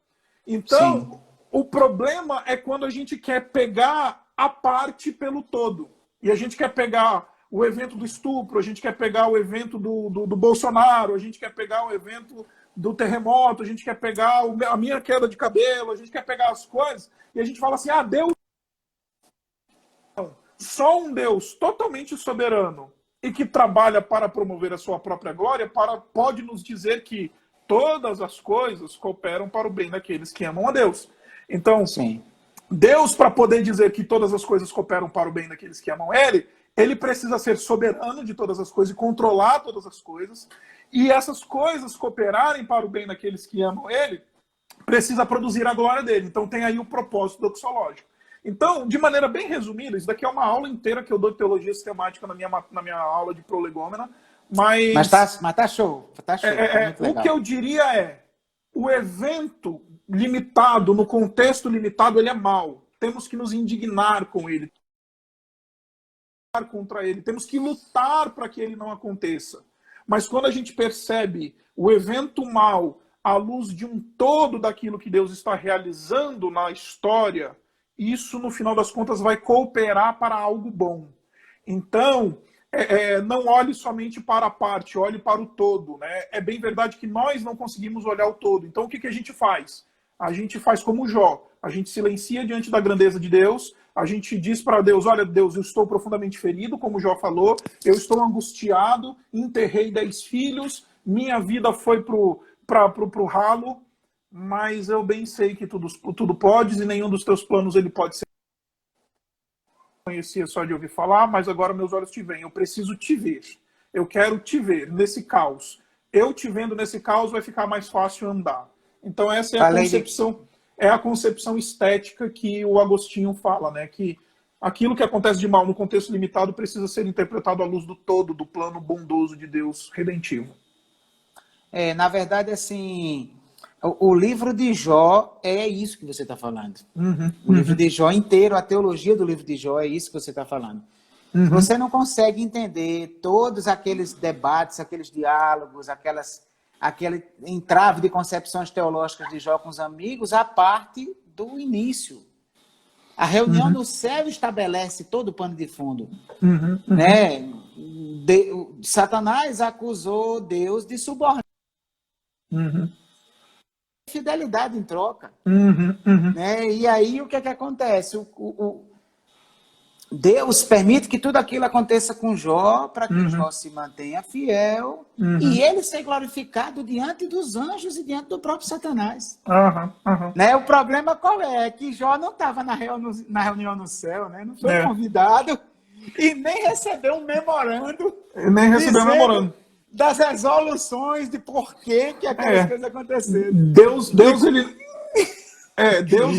Então, o problema é quando a gente quer pegar a parte pelo todo. E a gente quer pegar o evento do estupro, a gente quer pegar o evento do Bolsonaro, a gente quer pegar o evento do terremoto, a gente quer pegar a minha queda de cabelo, a gente quer pegar as coisas, e a gente fala assim, Deus... Só um Deus totalmente soberano e que trabalha para promover a sua própria glória pode nos dizer que todas as coisas cooperam para o bem daqueles que amam a Deus. Então, Deus, para poder dizer que todas as coisas cooperam para o bem daqueles que amam ele precisa ser soberano de todas as coisas e controlar todas as coisas. E essas coisas cooperarem para o bem daqueles que amam ele, precisa produzir a glória dele. Então tem aí o propósito doxológico. Então, de maneira bem resumida, isso daqui é uma aula inteira que eu dou de teologia sistemática na minha aula de prolegômena, mas tá show. Tá show. O que eu diria é, o evento limitado, no contexto limitado, ele é mau. Temos que nos indignar com ele, contra ele, temos que lutar para que ele não aconteça. Mas quando a gente percebe o evento mal à luz de um todo daquilo que Deus está realizando na história, isso, no final das contas, vai cooperar para algo bom. Então, não olhe somente para a parte, olhe para o todo, né? É bem verdade que nós não conseguimos olhar o todo. Então, o que a gente faz? A gente faz como Jó. A gente silencia diante da grandeza de Deus. A gente diz para Deus, olha, Deus, eu estou profundamente ferido, como Jó falou. Eu estou angustiado, enterrei 10 filhos, minha vida foi pro ralo, mas eu bem sei que tudo podes e nenhum dos teus planos ele pode ser. Conhecia só de ouvir falar, mas agora meus olhos te veem. Eu preciso te ver. Eu quero te ver nesse caos. Eu te vendo nesse caos vai ficar mais fácil andar. Então essa é a concepção estética que o Agostinho fala, né? Que aquilo que acontece de mal no contexto limitado precisa ser interpretado à luz do todo, do plano bondoso de Deus redentivo. Na verdade, assim, o livro de Jó é isso que você está falando. O livro de Jó inteiro, a teologia do livro de Jó é isso que você está falando. Você não consegue entender todos aqueles debates, aqueles diálogos, aquele entrave de concepções teológicas de Jó com os amigos, a parte do início. A reunião no céu estabelece todo o pano de fundo. Né? Satanás acusou Deus de subornar. Fidelidade em troca. Né? E aí o que acontece? Deus permite que tudo aquilo aconteça com Jó, para que Jó se mantenha fiel e ele ser glorificado diante dos anjos e diante do próprio Satanás. Né? O problema qual é? Que Jó não estava na reunião no céu, né? Não foi convidado e nem recebeu um memorando. Nem recebeu um memorando das resoluções de por que aquelas coisas aconteceram. Deus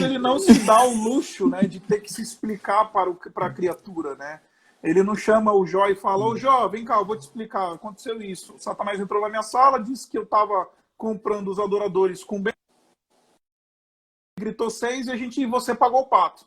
ele não se dá o luxo, né, de ter que se explicar para a criatura, né? Ele não chama o Jó e fala, ô Jó, vem cá, eu vou te explicar, aconteceu isso. Satanás entrou na minha sala, disse que eu estava comprando os adoradores com bem, gritou 6 e você pagou o pato.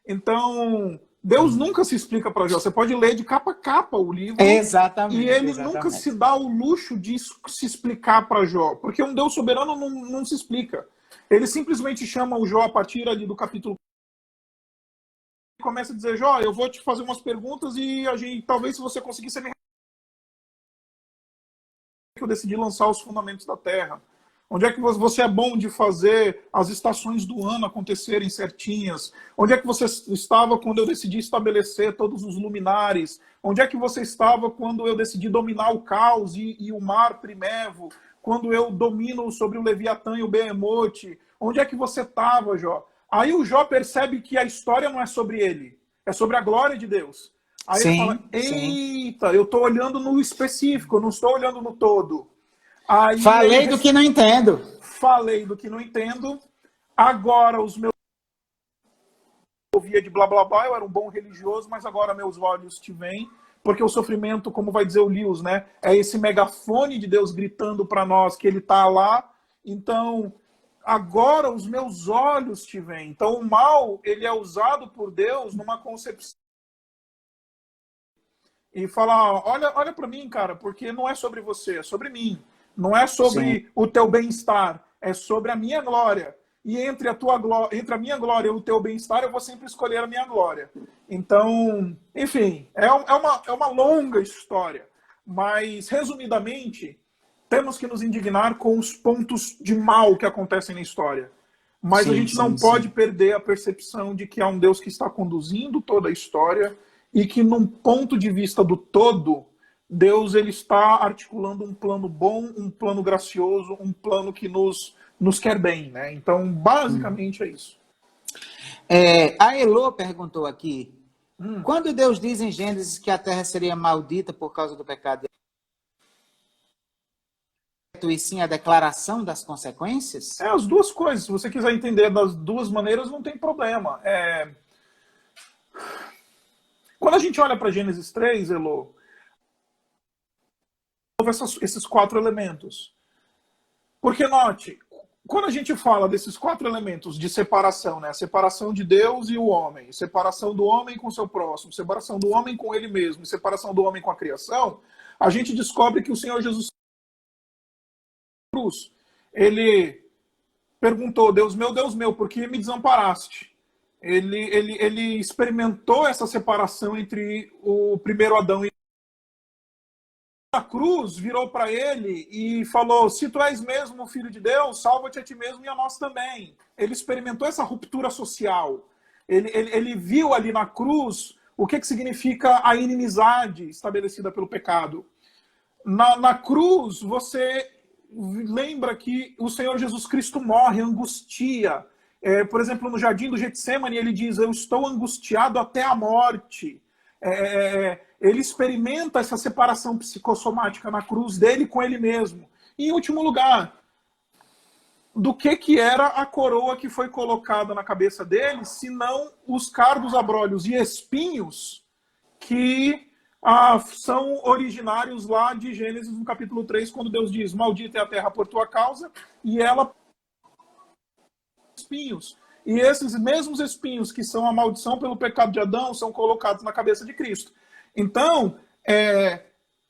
Então, Deus nunca se explica para Jó. Você pode ler de capa a capa o livro. Exatamente. E ele nunca se dá o luxo de se explicar para Jó. Porque um Deus soberano não se explica. Ele simplesmente chama o Jó a partir ali do capítulo. E começa a dizer, Jó, eu vou te fazer umas perguntas e talvez se você conseguir, você me... Eu decidi lançar os fundamentos da terra. Onde é que você é bom de fazer as estações do ano acontecerem certinhas? Onde é que você estava quando eu decidi estabelecer todos os luminares? Onde é que você estava quando eu decidi dominar o caos e o mar primevo? Quando eu domino sobre o Leviatã e o Behemote? Onde é que você estava, Jó? Aí o Jó percebe que a história não é sobre ele, é sobre a glória de Deus. Aí ele fala, eita, eu estou olhando no específico, eu não estou olhando no todo. Aí falei do que não entendo. Falei do que não entendo. Agora os meus... Eu ouvia de blá blá blá, eu era um bom religioso, mas agora meus olhos te veem. Porque o sofrimento, como vai dizer o Lewis, né, é esse megafone de Deus gritando para nós que ele está lá. Então, agora os meus olhos te veem. Então, o mal, ele é usado por Deus numa concepção. E falar, olha para mim, cara, porque não é sobre você, é sobre mim. Não é sobre o teu bem-estar, é sobre a minha glória. E entre a minha glória e o teu bem-estar, eu vou sempre escolher a minha glória. Então, enfim, é uma longa história. Mas, resumidamente, temos que nos indignar com os pontos de mal que acontecem na história. Mas a gente não pode perder a percepção de que há um Deus que está conduzindo toda a história e que, num ponto de vista do todo, Deus ele está articulando um plano bom, um plano gracioso, um plano que nos quer bem, né? Então, basicamente é isso. A Elô perguntou aqui, quando Deus diz em Gênesis que a terra seria maldita por causa do pecado, e sim a declaração das consequências? As duas coisas. Se você quiser entender das duas maneiras, não tem problema. Quando a gente olha para Gênesis 3, Elô, esses 4 elementos. Porque, note, quando a gente fala desses 4 elementos de separação, né? A separação de Deus e o homem, separação do homem com o seu próximo, separação do homem com ele mesmo, separação do homem com a criação, a gente descobre que o Senhor Jesus Cruz, ele perguntou, Deus meu, por que me desamparaste? Ele experimentou essa separação entre o primeiro Adão e a cruz, virou para ele e falou, se tu és mesmo o Filho de Deus, salva-te a ti mesmo e a nós também. Ele experimentou essa ruptura social. Ele viu ali na cruz o que significa a inimizade estabelecida pelo pecado. Na cruz, você lembra que o Senhor Jesus Cristo morre, angustia. Por exemplo, no jardim do Getsemane, ele diz, eu estou angustiado até a morte. Ele experimenta essa separação psicossomática na cruz dele com ele mesmo. E, em último lugar, do que era a coroa que foi colocada na cabeça dele, senão os cardos, abrolhos e espinhos que são originários lá de Gênesis, no capítulo 3, quando Deus diz, maldita é a terra por tua causa, e ela espinhos. E esses mesmos espinhos que são a maldição pelo pecado de Adão são colocados na cabeça de Cristo. Então,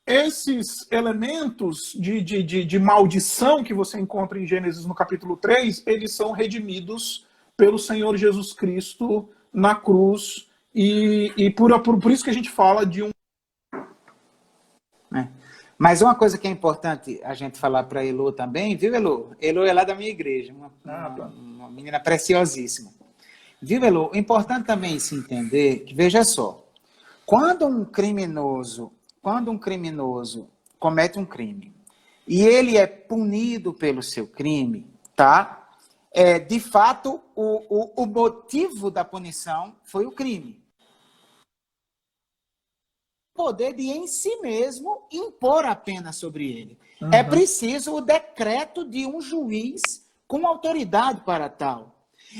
esses elementos de maldição que você encontra em Gênesis no capítulo 3, eles são redimidos pelo Senhor Jesus Cristo na cruz. E por isso que a gente fala de um... Mas uma coisa que é importante a gente falar para a Elo também, viu, Elo? Elo é lá da minha igreja, uma menina preciosíssima. Viu, Elo? O importante também é se entender que, veja só, quando um criminoso comete um crime e ele é punido pelo seu crime, tá? De fato, o motivo da punição foi o crime. Poder de, em si mesmo, impor a pena sobre ele. Uhum. É preciso o decreto de um juiz com autoridade para tal.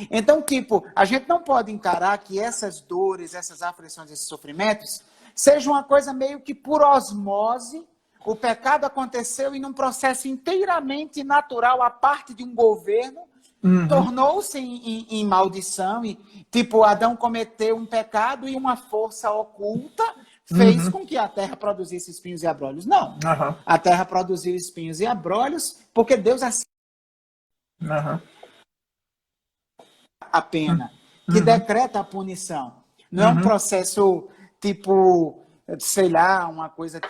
Então, a gente não pode encarar que essas dores, essas aflições, esses sofrimentos, sejam uma coisa meio que por osmose. O pecado aconteceu e num processo inteiramente natural, a parte de um governo, tornou-se em maldição. E, Adão cometeu um pecado e uma força oculta fez com que a terra produzisse espinhos e abrolhos. Não. A terra produziu espinhos e abrolhos porque Deus assim a pena, que decreta a punição. Não é um processo sei lá, uma coisa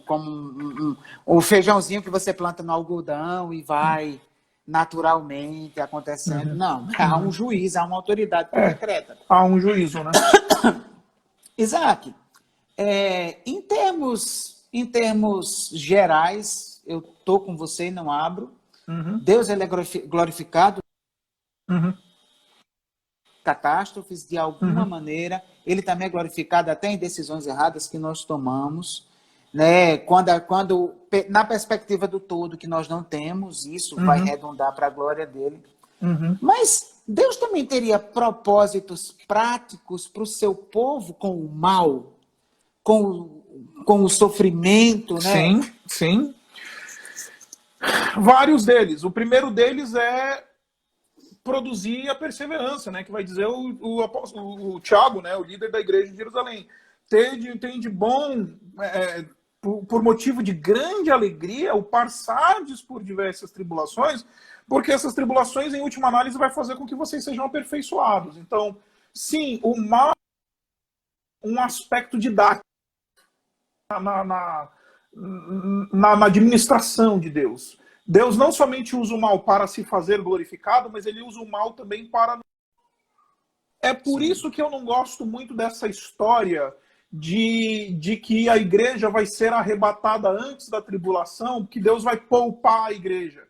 como o feijãozinho que você planta no algodão e vai naturalmente acontecendo. Não, há um juiz, há uma autoridade que decreta. Há um juízo, né? Isaac, em termos gerais, eu estou com você e não abro. Deus ele é glorificado. Catástrofes, de alguma maneira, ele também é glorificado até em decisões erradas que nós tomamos, né? Quando na perspectiva do todo que nós não temos, isso vai redundar para a glória dele. Mas Deus também teria propósitos práticos para o seu povo com o mal, com o sofrimento, né? Sim, sim. Vários deles. O primeiro deles é produzir a perseverança, né? Que vai dizer o Tiago, né? O líder da igreja de Jerusalém. Tem de bom, por motivo de grande alegria, o passardes por diversas tribulações, porque essas tribulações, em última análise, vai fazer com que vocês sejam aperfeiçoados. Então, sim, o mal é um aspecto didático na administração de Deus. Deus não somente usa o mal para se fazer glorificado, mas ele usa o mal também para... É por isso que eu não gosto muito dessa história de que a igreja vai ser arrebatada antes da tribulação, que Deus vai poupar a igreja.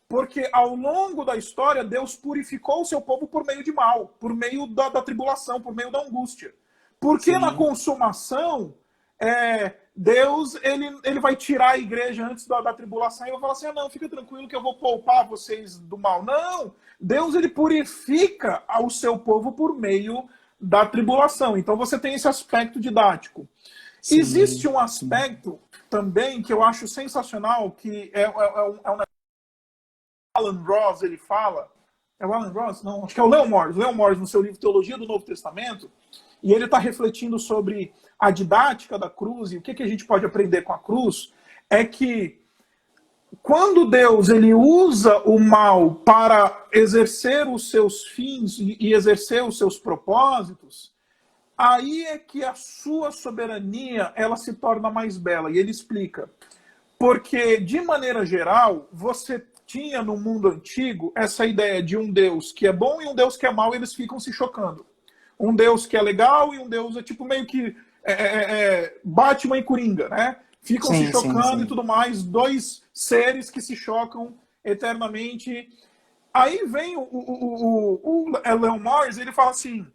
Porque ao longo da história, Deus purificou o seu povo por meio de mal, por meio da tribulação, por meio da angústia. Porque na consumação... Deus ele vai tirar a igreja antes da tribulação e vai falar assim, não, fica tranquilo que eu vou poupar vocês do mal. Não, Deus ele purifica o seu povo por meio da tribulação. Então você tem esse aspecto didático. Sim, existe um aspecto também que eu acho sensacional, que é um Alan Ross, ele fala, é o Alan Ross? Não, acho que é o Leon Morris, no seu livro Teologia do Novo Testamento, e ele está refletindo sobre a didática da cruz e o que a gente pode aprender com a cruz, é que quando Deus ele usa o mal para exercer os seus fins e exercer os seus propósitos, aí é que a sua soberania ela se torna mais bela. E ele explica, porque de maneira geral, você tinha no mundo antigo essa ideia de um Deus que é bom e um Deus que é mau, e eles ficam se chocando. Um Deus que é legal e um Deus é tipo meio que Batman e Coringa, né? Ficam se chocando e tudo mais, dois seres que se chocam eternamente. Aí vem o Leon Morris, ele fala assim,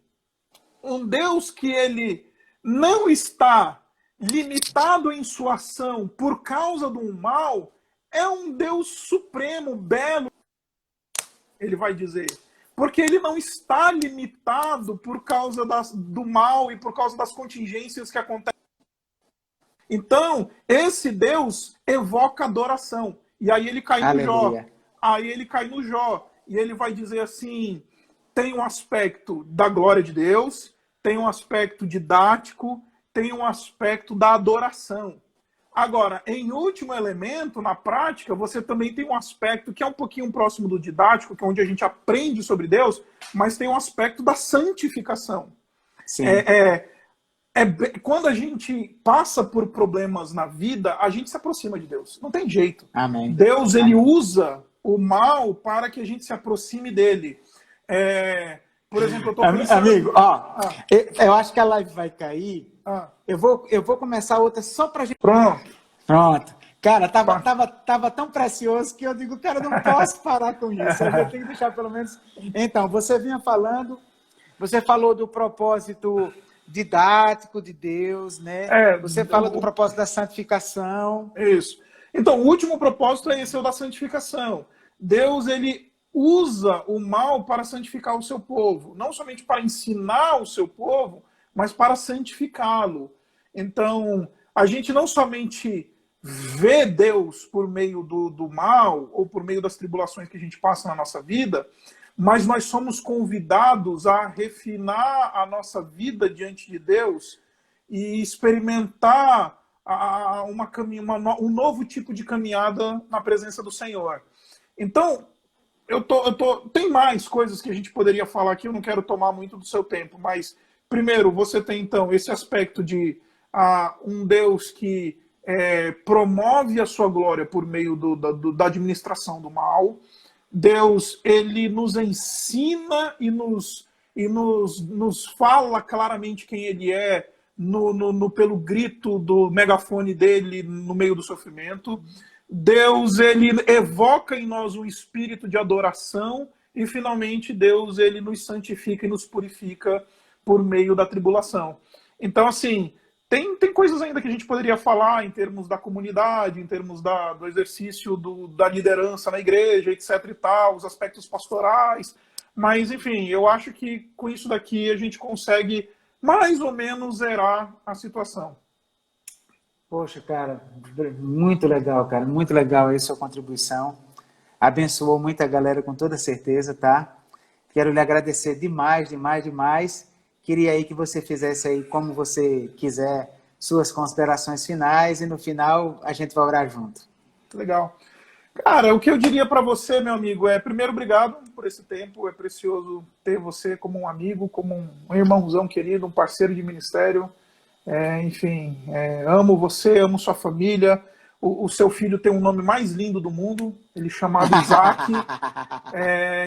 um Deus que ele não está limitado em sua ação por causa do mal, é um Deus supremo, belo, ele vai dizer. Porque ele não está limitado por causa do mal e por causa das contingências que acontecem. Então, esse Deus evoca adoração. E aí ele cai no Jó. Aí ele cai no Jó. E ele vai dizer assim, tem um aspecto da glória de Deus, tem um aspecto didático, tem um aspecto da adoração. Agora, em último elemento, na prática, você também tem um aspecto que é um pouquinho próximo do didático, que é onde a gente aprende sobre Deus, mas tem um aspecto da santificação. Sim. Quando a gente passa por problemas na vida, a gente se aproxima de Deus. Não tem jeito. Amém. Deus, ele usa o mal para que a gente se aproxime dele. Por exemplo, eu estou pensando... Amigo, eu acho que a live vai cair. Eu vou começar outra só pra gente... Pronto. Cara, tava tão precioso que eu digo, cara, não posso parar com isso. Eu tenho que deixar pelo menos... Então, você vinha falando, você falou do propósito didático de Deus, né? Você fala do propósito da santificação. Isso. Então, o último propósito é esse, o da santificação. Deus, ele usa o mal para santificar o seu povo. Não somente para ensinar o seu povo, mas para santificá-lo. Então, a gente não somente vê Deus por meio do mal, ou por meio das tribulações que a gente passa na nossa vida, mas nós somos convidados a refinar a nossa vida diante de Deus e experimentar um novo tipo de caminhada na presença do Senhor. Então, tem mais coisas que a gente poderia falar aqui, eu não quero tomar muito do seu tempo, mas primeiro, você tem então esse aspecto de um Deus que promove a sua glória por meio da administração do mal. Deus, ele nos ensina e nos fala claramente quem ele é pelo grito do megafone dele no meio do sofrimento. Deus, ele evoca em nós um espírito de adoração e, finalmente, Deus, ele nos santifica e nos purifica por meio da tribulação. Então, assim, tem coisas ainda que a gente poderia falar em termos da comunidade, em termos do exercício da liderança na igreja, etc e tal, os aspectos pastorais, mas, enfim, eu acho que com isso daqui a gente consegue mais ou menos zerar a situação. Poxa, cara, muito legal, cara, muito legal aí a sua contribuição. Abençoou muita galera com toda certeza, tá? Quero lhe agradecer demais, demais, demais. Queria aí que você fizesse aí, como você quiser, suas considerações finais e no final a gente vai orar junto. Legal. Cara, o que eu diria para você, meu amigo, primeiro, obrigado por esse tempo. É precioso ter você como um amigo, como um irmãozão querido, um parceiro de ministério. Enfim, amo você, amo sua família. O seu filho tem um nome mais lindo do mundo, ele é chamado Isaac.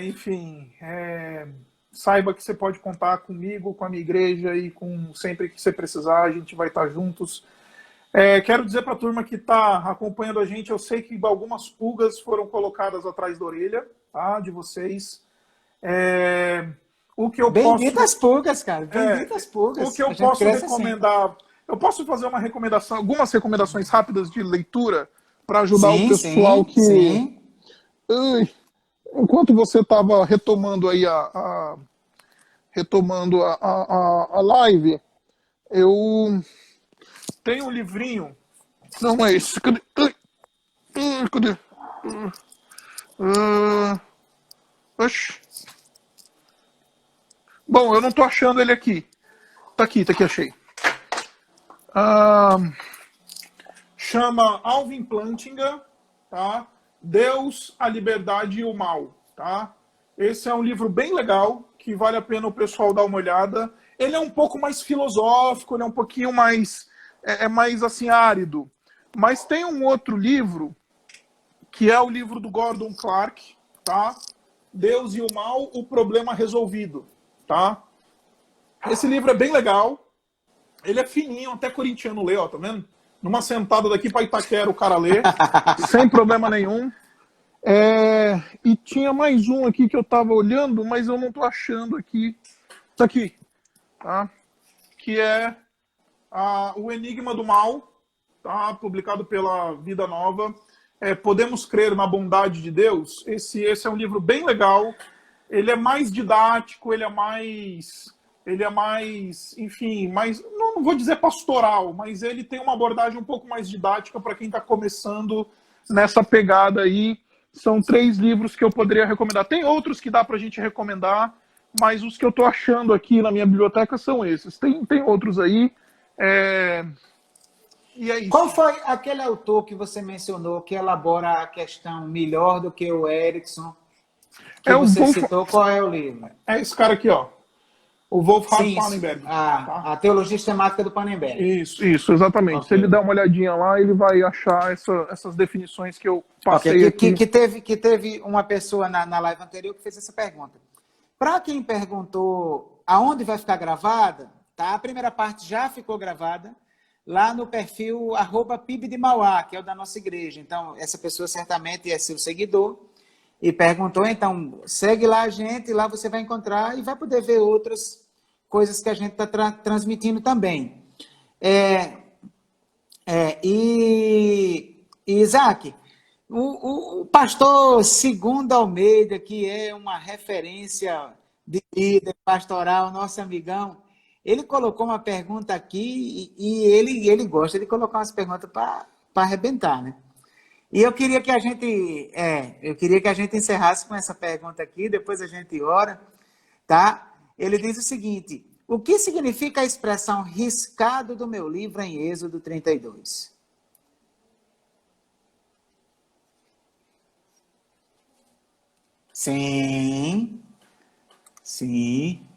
Enfim, saiba que você pode contar comigo, com a minha igreja e sempre que você precisar, a gente vai estar juntos. Quero dizer para a turma que está acompanhando a gente, eu sei que algumas pulgas foram colocadas atrás da orelha, tá, de vocês. Benditas pulgas, cara. Benditas pulgas. O que eu posso recomendar... Assim. Eu posso fazer algumas recomendações rápidas de leitura para ajudar o pessoal que... Sim. Enquanto você estava retomando aí a live, eu tenho um livrinho... Não é esse. Cadê? Ah, oxe. Bom, eu não tô achando ele aqui. Tá aqui, achei. Ah, chama Alvin Plantinga, tá? Deus, a Liberdade e o Mal, tá? Esse é um livro bem legal, que vale a pena o pessoal dar uma olhada. Ele é um pouco mais filosófico, ele é um pouquinho mais, mais assim, árido. Mas tem um outro livro, que é o livro do Gordon Clark, tá? Deus e o Mal, o Problema Resolvido, tá? Esse livro é bem legal, ele é fininho, até corintiano lê, ó, tá vendo? Numa sentada daqui para Itaquera o cara lê, sem problema nenhum. E tinha mais um aqui que eu tava olhando, mas eu não tô achando aqui. Isso aqui, tá? Que é O Enigma do Mal, tá? Publicado pela Vida Nova. Podemos Crer na Bondade de Deus. Esse é um livro bem legal. Ele é mais didático, ele é mais, enfim, mais, não vou dizer pastoral, mas ele tem uma abordagem um pouco mais didática para quem está começando nessa pegada aí. São 3 livros que eu poderia recomendar. Tem outros que dá para a gente recomendar, mas os que eu estou achando aqui na minha biblioteca são esses. Tem outros aí. E é Qual isso. foi aquele autor que você mencionou que elabora a questão melhor do que o Erickson, que É o você Wolf, citou? Qual é o livro? é esse cara aqui, ó. O Wolfhard Sim, Pannenberg, tá? a Teologia Sistemática do Pannenberg. Isso, exatamente. Se ele Ok. der uma olhadinha lá, ele vai achar essas definições que eu Ok, passei aqui. que teve uma pessoa na live anterior que fez essa pergunta. Para quem perguntou aonde vai ficar gravada, tá? A primeira parte já ficou gravada lá no perfil @PIB de Mauá, que é o da nossa igreja. Então, essa pessoa certamente é seu seguidor e perguntou, então, segue lá a gente, lá você vai encontrar e vai poder ver outras coisas que a gente está transmitindo também. Isaac, o pastor Segundo Almeida, que é uma referência de líder pastoral, nosso amigão, ele colocou uma pergunta aqui e ele gosta de colocar umas perguntas para arrebentar, né? E eu queria que a gente encerrasse com essa pergunta aqui, depois a gente ora, tá? Ele diz o seguinte: o que significa a expressão riscado do meu livro em Êxodo 32? Sim, sim.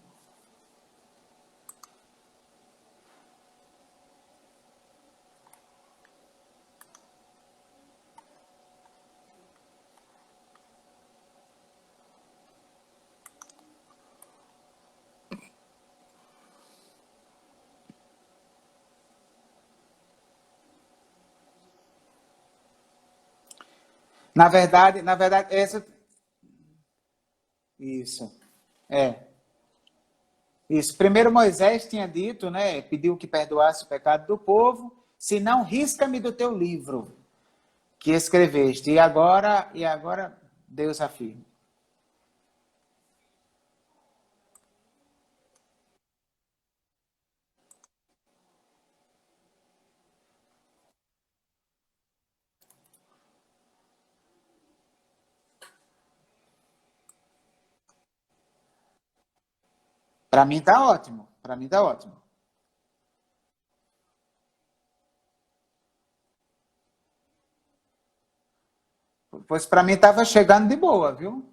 Na verdade, essa. Isso. É. Isso. Primeiro Moisés tinha dito, né? Pediu que perdoasse o pecado do povo, se não, risca-me do teu livro que escreveste. E agora Deus afirma. Para mim tá ótimo. Para mim tá ótimo. Pois para mim estava chegando de boa, viu?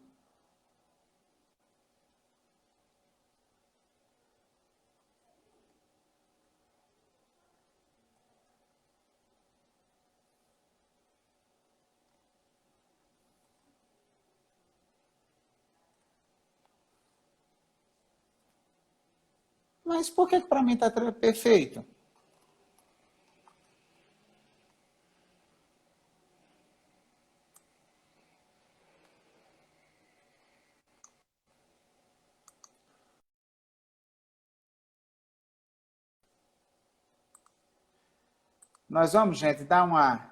Mas por que para mim está perfeito? Nós vamos, gente, dar uma.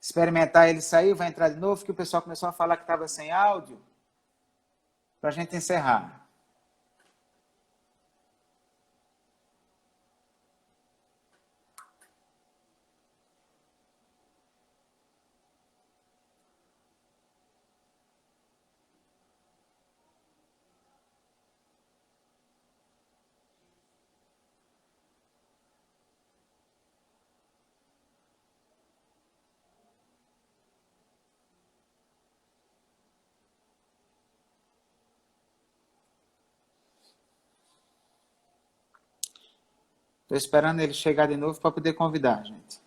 Experimentar ele sair, vai entrar de novo, que o pessoal começou a falar que estava sem áudio, para a gente encerrar. Estou esperando ele chegar de novo para poder convidar, gente.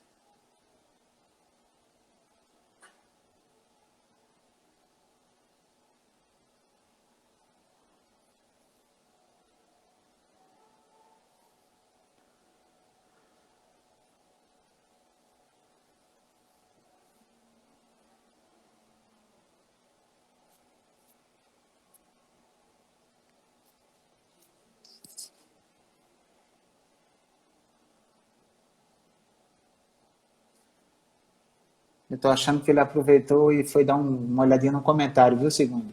Eu estou achando que ele aproveitou e foi dar uma olhadinha no comentário, viu, Segundo?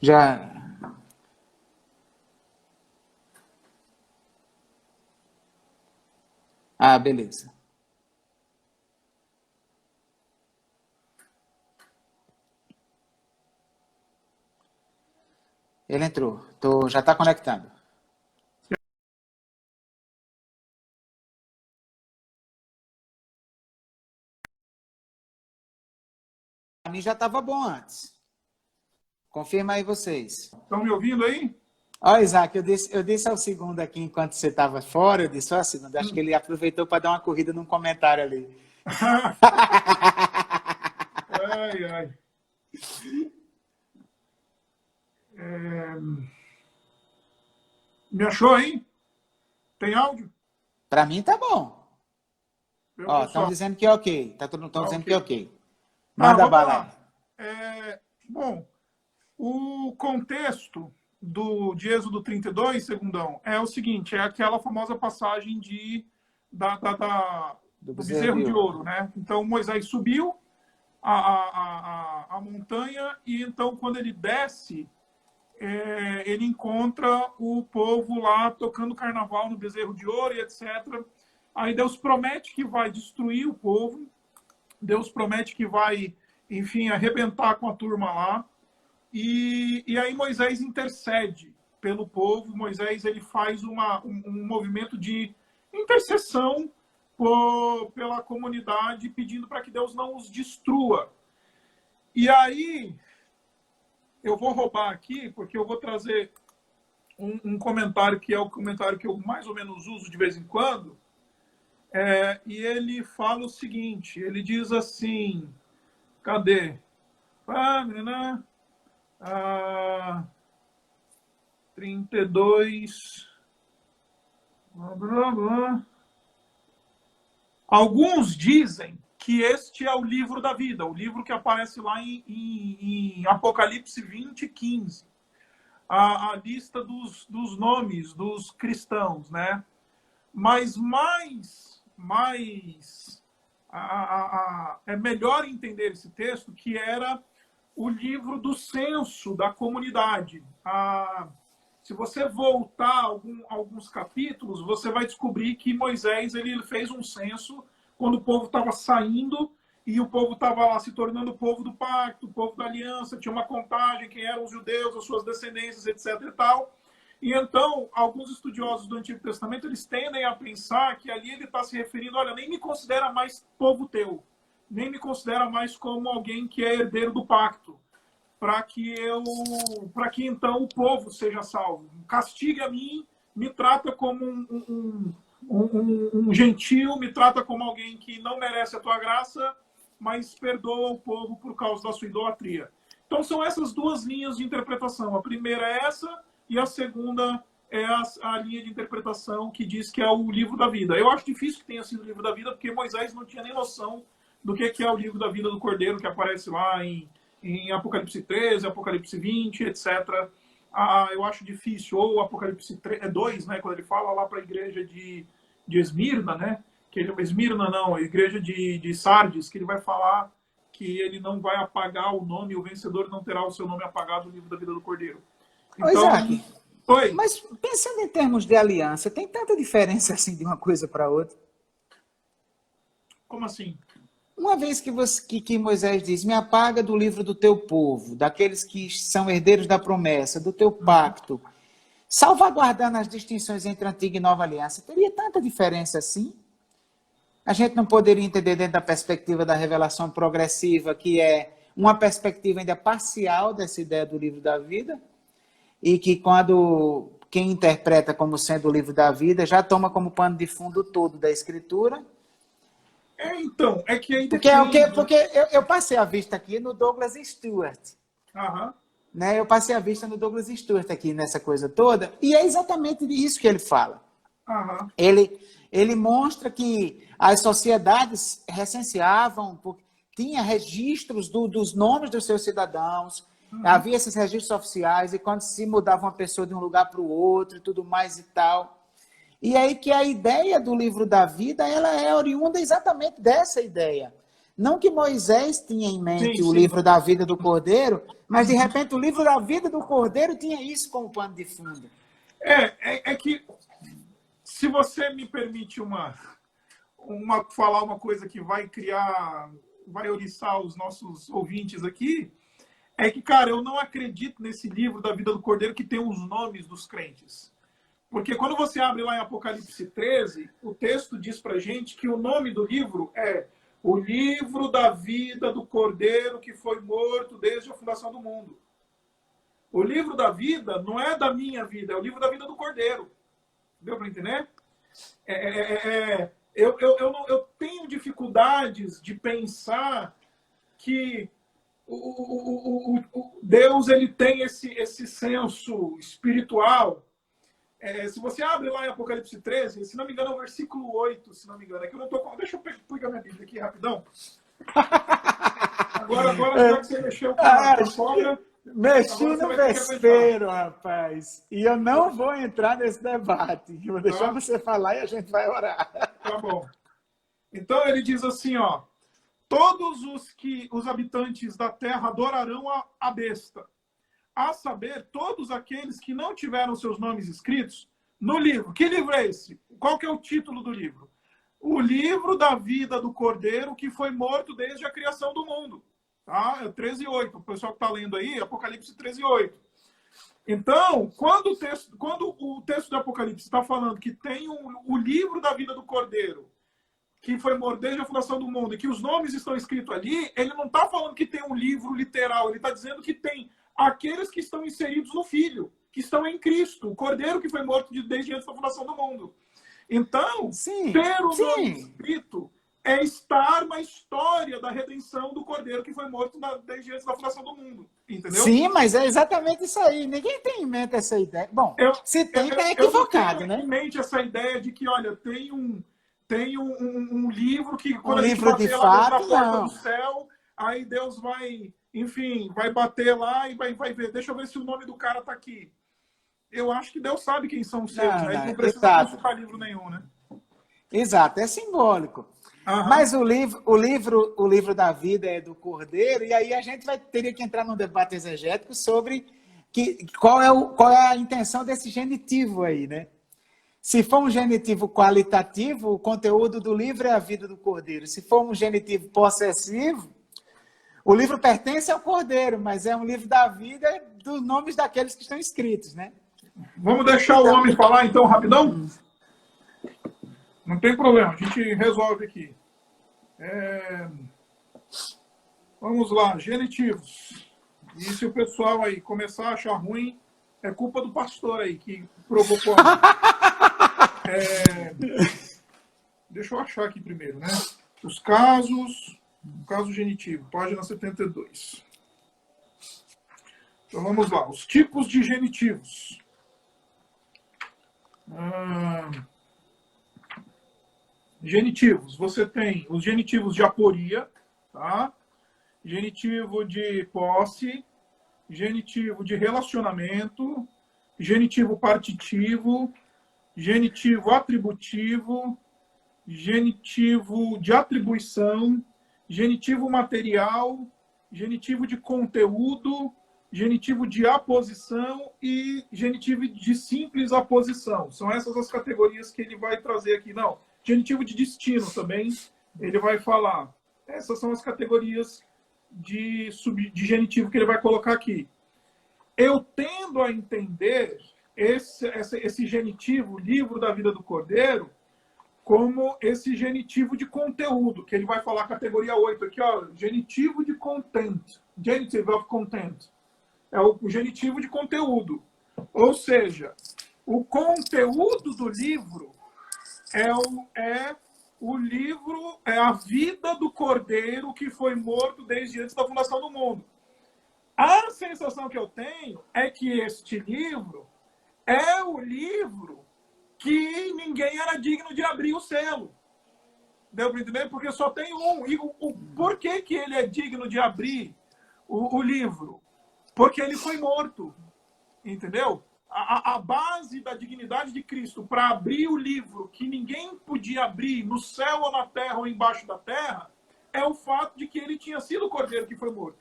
Já. Ah, beleza. Ele entrou. Já está conectando. Para mim já estava bom antes. Confirma aí vocês. Estão me ouvindo aí? Ó, Isaac, eu disse ao Segundo aqui, enquanto você estava fora, eu disse, ó, Segundo, acho que ele aproveitou para dar uma corrida num comentário ali. Ai, ai. Me achou aí? Tem áudio? Para mim tá bom. Ó, estão Pessoal. dizendo que é ok. Estão dizendo Ok. que é ok. Manda vamos bala lá. aí. Bom, o contexto de Êxodo 32, Segundão, é o seguinte, é aquela famosa passagem Do do bezerro de ouro. ouro, né? Então, Moisés subiu a montanha e então, quando ele desce, ele encontra o povo lá tocando carnaval no bezerro de ouro e etc. Aí Deus promete que vai destruir o povo, Deus promete que vai, enfim, arrebentar com a turma lá. E aí Moisés intercede pelo povo. Moisés ele faz um movimento de intercessão pela comunidade, pedindo para que Deus não os destrua. E aí eu vou roubar aqui, porque eu vou trazer um comentário que é o comentário que eu mais ou menos uso de vez em quando. E ele fala o seguinte, ele diz assim, cadê? 32. Blá, blá, blá. Alguns dizem que este é o livro da vida, o livro que aparece lá em Apocalipse 20, 15. A lista dos nomes dos cristãos, né? Mas é melhor entender esse texto que era o livro do censo da comunidade. Se você voltar alguns capítulos, você vai descobrir que Moisés ele fez um censo quando o povo estava saindo e o povo estava lá se tornando o povo do pacto, o povo da aliança, tinha uma contagem, quem eram os judeus, as suas descendências, etc. e tal. E então, alguns estudiosos do Antigo Testamento, eles tendem a pensar que ali ele está se referindo, olha, nem me considera mais povo teu, nem me considera mais como alguém que é herdeiro do pacto, para que então o povo seja salvo. Castigue a mim, me trata como um gentil, me trata como alguém que não merece a tua graça, mas perdoa o povo por causa da sua idolatria. Então são essas duas linhas de interpretação. A primeira é essa, e a segunda é a linha de interpretação que diz que é o livro da vida. Eu acho difícil que tenha sido o livro da vida, porque Moisés não tinha nem noção do que é o livro da vida do Cordeiro, que aparece lá em Apocalipse 13, Apocalipse 20, etc. Eu acho difícil. Ou Apocalipse 2, né, quando ele fala lá para a igreja de Esmirna, né? Esmirna não, a igreja de Sardes, que ele vai falar que ele não vai apagar o nome, o vencedor não terá o seu nome apagado no livro da vida do Cordeiro. Então, Isaac, oi. Mas pensando em termos de aliança, tem tanta diferença assim de uma coisa para outra? Como assim? uma vez que Moisés diz, me apaga do livro do teu povo, daqueles que são herdeiros da promessa, do teu pacto, salvaguardando as distinções entre antiga e nova aliança, teria tanta diferença assim? A gente não poderia entender dentro da perspectiva da revelação progressiva, que é uma perspectiva ainda parcial dessa ideia do livro da vida, e que quando quem interpreta como sendo o livro da vida já toma como pano de fundo todo da escritura. Então, é que aí porque eu passei a vista aqui no Douglas Stewart. Aham. Né? Eu passei a vista no Douglas Stewart aqui nessa coisa toda, e é exatamente isso que ele fala. Aham. Ele mostra que as sociedades recenseavam, tinha registros dos nomes dos seus cidadãos, havia esses registros oficiais, e quando se mudava uma pessoa de um lugar para o outro e tudo mais e tal. E aí que a ideia do livro da vida, ela é oriunda exatamente dessa ideia. Não que Moisés tinha em mente o livro da vida do Cordeiro, mas de repente o livro da vida do Cordeiro tinha isso como pano de fundo. É que, se você me permite falar uma coisa que vai oriçar os nossos ouvintes aqui, é que, cara, eu não acredito nesse livro da vida do Cordeiro que tem os nomes dos crentes. Porque quando você abre lá em Apocalipse 13, o texto diz pra gente que o nome do livro é o livro da vida do Cordeiro que foi morto desde a fundação do mundo. O livro da vida não é da minha vida, é o livro da vida do Cordeiro. Deu para entender? Eu tenho dificuldades de pensar que Deus ele tem esse senso espiritual. Se você abre lá em Apocalipse 13, se não me engano, é o versículo 8, se não me engano. É que eu não tô com... Deixa eu pegar minha Bíblia aqui rapidão. Agora já que você mexeu com a cobra... Mexi no vespeiro, rapaz. E eu não vou entrar nesse debate. Eu vou deixar você falar e a gente vai orar. Tá bom. Então ele diz assim, ó. Todos os habitantes da terra adorarão a besta. A saber, todos aqueles que não tiveram seus nomes escritos no livro. Que livro é esse? Qual que é o título do livro? O livro da vida do Cordeiro que foi morto desde a criação do mundo. Tá? É 13:8. O pessoal que está lendo aí, Apocalipse 13:8. Então, quando o texto de Apocalipse está falando que tem o livro da vida do Cordeiro que foi morto desde a fundação do mundo e que os nomes estão escritos ali, ele não está falando que tem um livro literal, ele está dizendo que tem aqueles que estão inseridos no Filho, que estão em Cristo, o Cordeiro que foi morto desde antes da fundação do mundo. Então, ter o nome escrito é estar na história da redenção do Cordeiro que foi morto desde antes da fundação do mundo. Entendeu? Sim, mas é exatamente isso aí. Ninguém tem em mente essa ideia. Bom, se tem, tá equivocado, eu né? tenho em mente essa ideia de que, olha, tem um livro que quando a gente bater lá na porta do céu, aí Deus vai, enfim, vai bater lá e vai ver. Deixa eu ver se o nome do cara tá aqui. Eu acho que Deus sabe quem são os seus, né? Ele não precisa consultar livro nenhum, né? Exato, é simbólico. Mas o livro da vida é do Cordeiro, e aí a gente teria que entrar num debate exegético sobre qual é a intenção desse genitivo aí, né? Se for um genitivo qualitativo, o conteúdo do livro é a vida do Cordeiro. Se for um genitivo possessivo, o livro pertence ao Cordeiro, mas é um livro da vida dos nomes daqueles que estão escritos, né? Vamos deixar o homem falar, então, rapidão? Não tem problema, a gente resolve aqui. Vamos lá, genitivos. E se o pessoal aí começar a achar ruim, é culpa do pastor aí, que provocou deixa eu achar aqui primeiro, né? Os casos... Caso genitivo, página 72. Então vamos lá. Os tipos de genitivos. Genitivos. Você tem os genitivos de aporia, tá? Genitivo de posse, genitivo de relacionamento, genitivo partitivo, genitivo atributivo, genitivo de atribuição, genitivo material, genitivo de conteúdo, genitivo de aposição e genitivo de simples aposição. São essas as categorias que ele vai trazer aqui. Não, genitivo de destino também, ele vai falar. Essas são as categorias de genitivo que ele vai colocar aqui. Eu tendo a entender esse genitivo, livro da vida do Cordeiro, como esse genitivo de conteúdo, que ele vai falar categoria 8 aqui, ó, genitivo de content, genitive of content. É o genitivo de conteúdo. Ou seja, o conteúdo do livro é o livro, é a vida do Cordeiro que foi morto desde antes da fundação do mundo. A sensação que eu tenho é que este livro é o livro que ninguém era digno de abrir o selo. Deu para entender? Porque só tem um. E por que ele é digno de abrir o livro? Porque ele foi morto. Entendeu? A base da dignidade de Cristo para abrir o livro que ninguém podia abrir no céu ou na terra ou embaixo da terra é o fato de que ele tinha sido o Cordeiro que foi morto.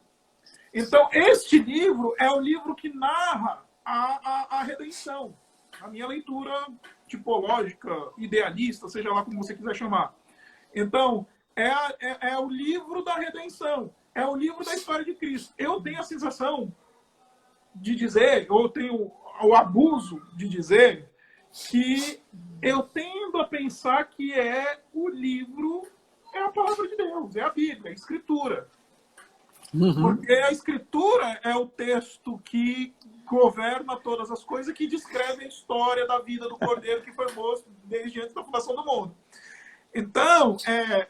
Então, este livro é o livro que narra a redenção. A minha leitura tipológica, idealista, seja lá como você quiser chamar. Então, é o livro da redenção. É o livro da história de Cristo. Eu tenho a sensação de dizer, ou tenho o abuso de dizer, que eu tendo a pensar que é o livro, é a palavra de Deus, é a Bíblia, é a Escritura. Porque a Escritura é o texto que governa todas as coisas, que descreve a história da vida do Cordeiro que foi morto desde antes da fundação do mundo. Então,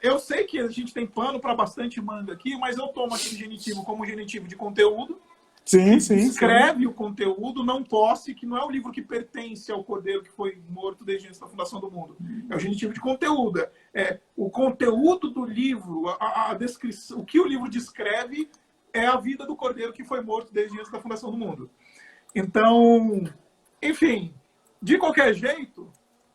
eu sei que a gente tem pano para bastante manga aqui, mas eu tomo aquele genitivo como genitivo de conteúdo. Sim. Escreve o conteúdo, não posse, que não é o livro que pertence ao Cordeiro que foi morto desde antes da fundação do mundo. É o genitivo de conteúdo. O conteúdo do livro, a descrição, o que o livro descreve é a vida do Cordeiro que foi morto desde antes da fundação do mundo. Então, enfim, de qualquer jeito,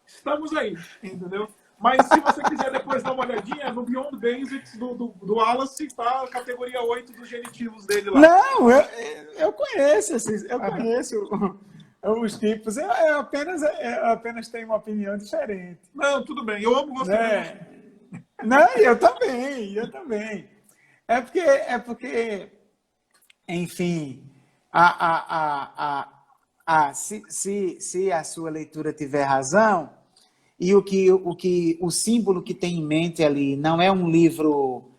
estamos aí, entendeu? Mas se você quiser depois dar uma olhadinha, no Beyond Basics do Wallace está a categoria 8 dos genitivos dele lá. Não, eu conheço os tipos. Eu apenas tenho uma opinião diferente. Não, tudo bem. Eu amo você. Não, eu também. É porque enfim, se a sua leitura tiver razão, e o símbolo que tem em mente ali não é um livro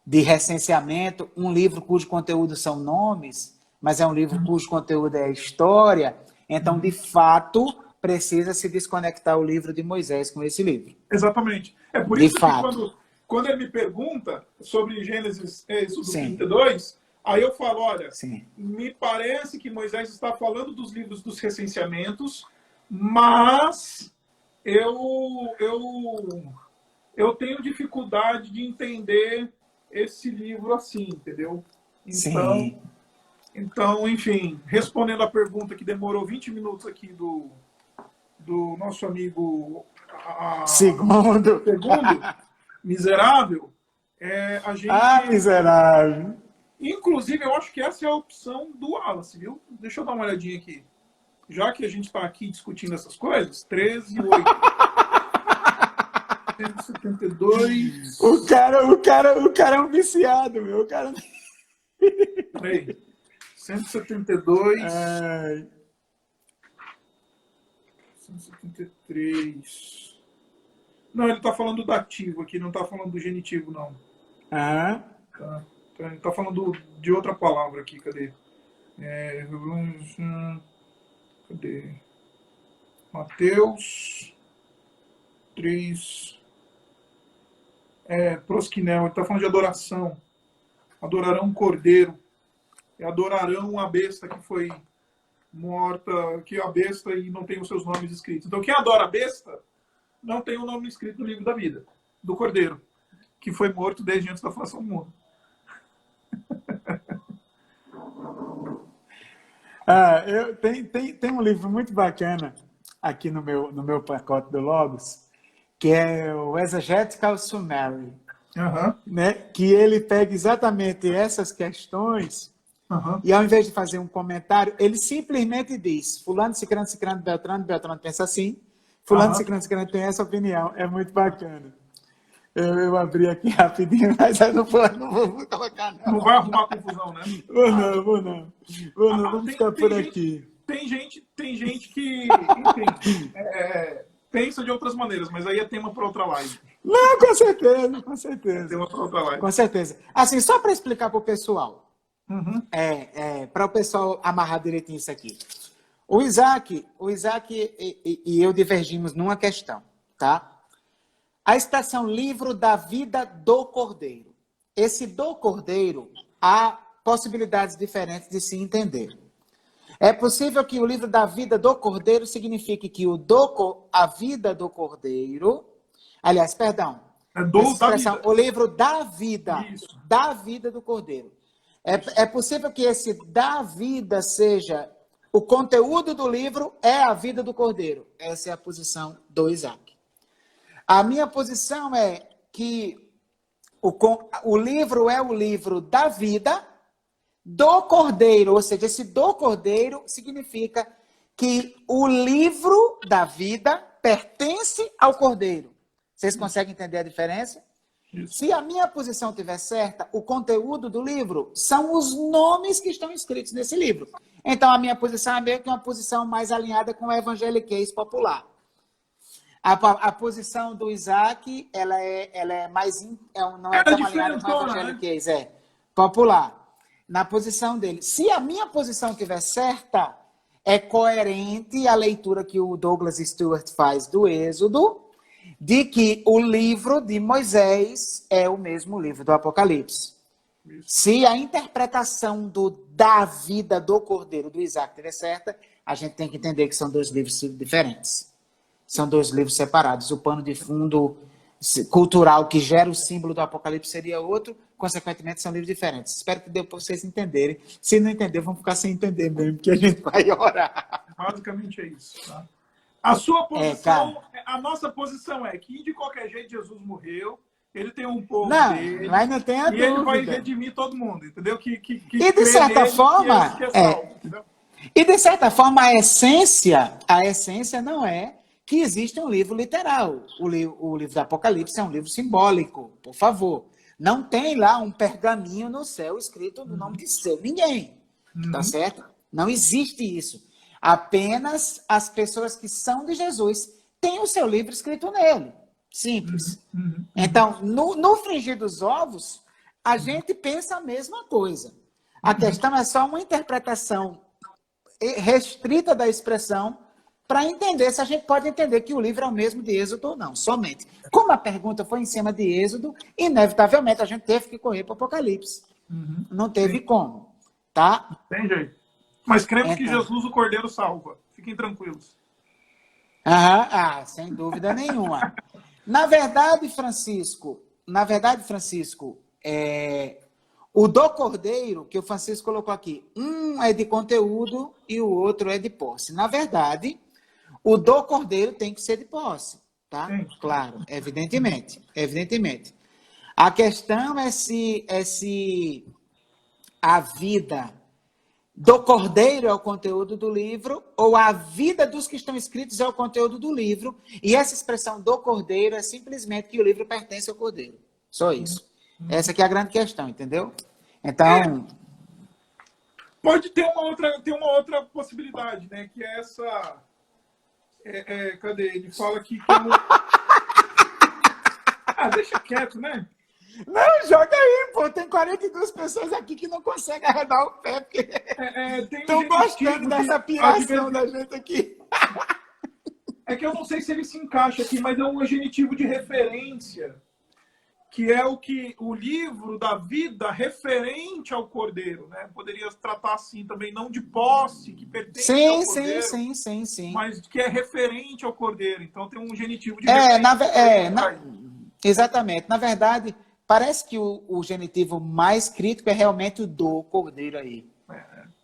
de recenseamento, um livro cujo conteúdo são nomes, mas é um livro cujo conteúdo é história, então, de fato, precisa se desconectar o livro de Moisés com esse livro. Exatamente. É por isso que quando ele me pergunta sobre Gênesis 32, aí eu falo, olha, me parece que Moisés está falando dos livros dos recenseamentos, mas eu tenho dificuldade de entender esse livro assim, entendeu? Então, enfim, respondendo a pergunta que demorou 20 minutos aqui do nosso amigo Segundo miserável, a gente... miserável! Inclusive, eu acho que essa é a opção do Wallace, viu? Deixa eu dar uma olhadinha aqui. Já que a gente está aqui discutindo essas coisas, 13 e 8. 172. O cara é um viciado, meu. O cara... Peraí. 172. 173. Não, ele está falando do dativo aqui, não está falando do genitivo, não. Tá. Ele está falando de outra palavra aqui, cadê? Cadê? Mateus 3. Prosquinel, ele está falando de adoração. Adorarão um cordeiro. E adorarão a besta que foi morta, que é a besta e não tem os seus nomes escritos. Então, quem adora a besta não tem o nome escrito no livro da vida, do cordeiro, que foi morto desde antes da fundação do mundo. Tem um livro muito bacana aqui no meu pacote do Logos, que é o Exegetical Summary, né? Que ele pega exatamente essas questões e, ao invés de fazer um comentário, ele simplesmente diz: fulano, cicrano, Beltrano pensa assim, fulano, cicrano, tem essa opinião. É muito bacana. Eu abri aqui rapidinho, mas eu não vou colocar, não. Não vai arrumar confusão, né? Vou não. Vamos ficar por aqui. Tem gente que, enfim, pensa de outras maneiras, mas aí é tema para outra live. Não, com certeza, com certeza. É tema para outra live. Com certeza. Assim, só para explicar para o pessoal, Uhum. para o pessoal amarrar direitinho isso aqui. O Isaac e eu divergimos numa questão, tá? A expressão livro da vida do Cordeiro. Esse do Cordeiro, há possibilidades diferentes de se entender. É possível que o livro da vida do Cordeiro signifique que a vida do Cordeiro... Aliás, perdão. O livro da vida. Isso. Da vida do Cordeiro. É possível que esse da vida seja... O conteúdo do livro é a vida do Cordeiro. Essa é a posição do Isaac. A minha posição é que o livro é o livro da vida do Cordeiro, ou seja, esse do Cordeiro significa que o livro da vida pertence ao Cordeiro. Vocês conseguem entender a diferença? Isso. Se a minha posição estiver certa, o conteúdo do livro são os nomes que estão escritos nesse livro. Então, a minha posição é meio que uma posição mais alinhada com o evangeliquez popular. A posição do Isaac, ela é mais... não é tão alinhada com o evangeliquez, popular. Na posição dele. Se a minha posição estiver certa, é coerente a leitura que o Douglas Stewart faz do Êxodo, de que o livro de Moisés é o mesmo livro do Apocalipse. Isso. Se a interpretação da vida do Cordeiro do Isaac estiver certa, a gente tem que entender que são dois livros diferentes. São dois livros separados. O pano de fundo cultural que gera o símbolo do Apocalipse seria outro, consequentemente são livros diferentes. Espero que dê para vocês entenderem. Se não entender, vamos ficar sem entender mesmo, porque a gente vai orar. Basicamente é isso. Tá? A sua posição, a nossa posição é que de qualquer jeito Jesus morreu, ele tem um povo dele, mas não tem a dúvida. Ele vai redimir todo mundo, entendeu? E de certa forma, e de certa forma a essência não é que existe um livro literal. O livro do Apocalipse é um livro simbólico, por favor. Não tem lá um pergaminho no céu escrito no nome de ninguém. Tá certo? Não existe isso. Apenas as pessoas que são de Jesus têm o seu livro escrito nele. Simples. Então, no frigir dos ovos, a gente pensa a mesma coisa. A questão é só uma interpretação restrita da expressão para entender se a gente pode entender que o livro é o mesmo de Êxodo ou não, somente. Como a pergunta foi em cima de Êxodo, inevitavelmente a gente teve que correr para o Apocalipse. Não teve como, tá? Tem jeito. Mas cremos que Jesus, o Cordeiro, salva. Fiquem tranquilos. Sem dúvida nenhuma. Na verdade, Francisco, o do Cordeiro, que o Francisco colocou aqui, um é de conteúdo e o outro é de posse. Na verdade, o do Cordeiro tem que ser de posse, tá? Sim. Claro, evidentemente. A questão é se a vida do Cordeiro é o conteúdo do livro ou a vida dos que estão escritos é o conteúdo do livro. E essa expressão do Cordeiro é simplesmente que o livro pertence ao Cordeiro. Só isso. Essa aqui é a grande questão, entendeu? Então... Pode ter uma outra possibilidade, né? Que é essa... cadê? Ele fala que... deixa quieto, né? Não, joga aí, pô. Tem 42 pessoas aqui que não conseguem arredar o pé, porque estão gostando dessa piração da gente aqui. É que eu não sei se ele se encaixa aqui, mas é um genitivo de referência, que é o livro da vida referente ao Cordeiro, né? Poderia tratar assim também, não de posse, que pertence ao Cordeiro, sim. Mas que é referente ao Cordeiro. Então tem um genitivo de referência. Exatamente. Na verdade, parece que o genitivo mais crítico é realmente o do Cordeiro aí.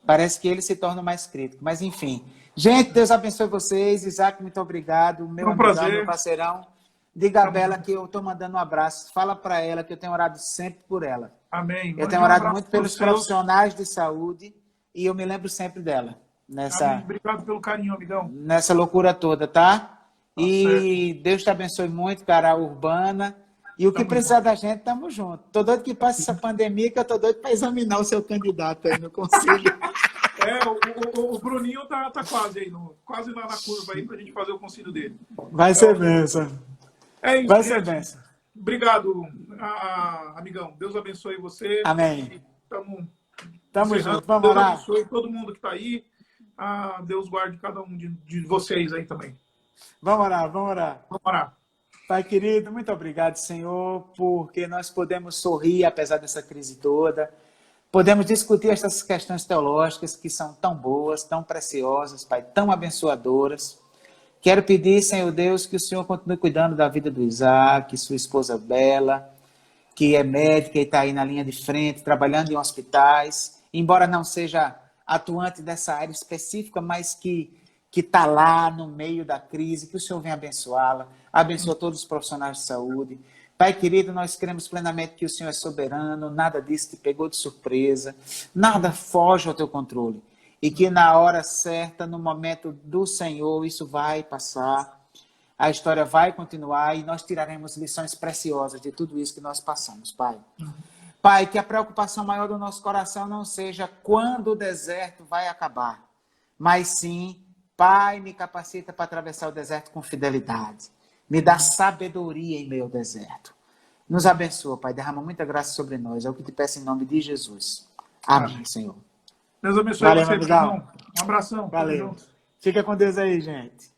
Parece que ele se torna mais crítico. Mas, enfim. Gente, Deus abençoe vocês. Isaac, muito obrigado. Meu amigão, meu parceirão. Diga a Bela que eu estou mandando um abraço. Fala para ela que eu tenho orado sempre por ela. Amém. Eu tenho orado muito pelos profissionais de saúde e eu me lembro sempre dela. Amém. Obrigado pelo carinho, amigão. Nessa loucura toda, tá? E Deus te abençoe muito, cara, Urbana. E o que precisar da gente, estamos juntos. Tô doido que passe essa pandemia, que eu tô doido para examinar o seu candidato aí no conselho. O Bruninho tá quase aí, quase lá na curva aí pra gente fazer o conselho dele. Vai ser bênção. É isso, Vai ser bênção. Obrigado, amigão. Deus abençoe você. Amém. Tamo junto. Vamos Deus orar. abençoe todo mundo que tá aí. Deus guarde cada um de vocês aí também. Vamos orar, vamos orar. Vamos orar. Pai querido, muito obrigado, Senhor, porque nós podemos sorrir apesar dessa crise toda. Podemos discutir essas questões teológicas que são tão boas, tão preciosas, Pai, tão abençoadoras. Quero pedir, Senhor Deus, que o Senhor continue cuidando da vida do Isaac, sua esposa Bela, que é médica e está aí na linha de frente, trabalhando em hospitais, embora não seja atuante dessa área específica, mas que está lá no meio da crise, que o Senhor venha abençoá-la, abençoa todos os profissionais de saúde. Pai querido, nós cremos plenamente que o Senhor é soberano, nada disso te pegou de surpresa, nada foge ao teu controle. E que na hora certa, no momento do Senhor, isso vai passar, a história vai continuar e nós tiraremos lições preciosas de tudo isso que nós passamos, Pai. Pai, que a preocupação maior do nosso coração não seja quando o deserto vai acabar, mas sim, Pai, me capacita para atravessar o deserto com fidelidade. Me dá sabedoria em meio ao deserto. Nos abençoa, Pai. Derrama muita graça sobre nós. É o que te peço em nome de Jesus. Amém, Senhor. Deus abençoe você, irmão. Um abração. Valeu. Fica com Deus aí, gente.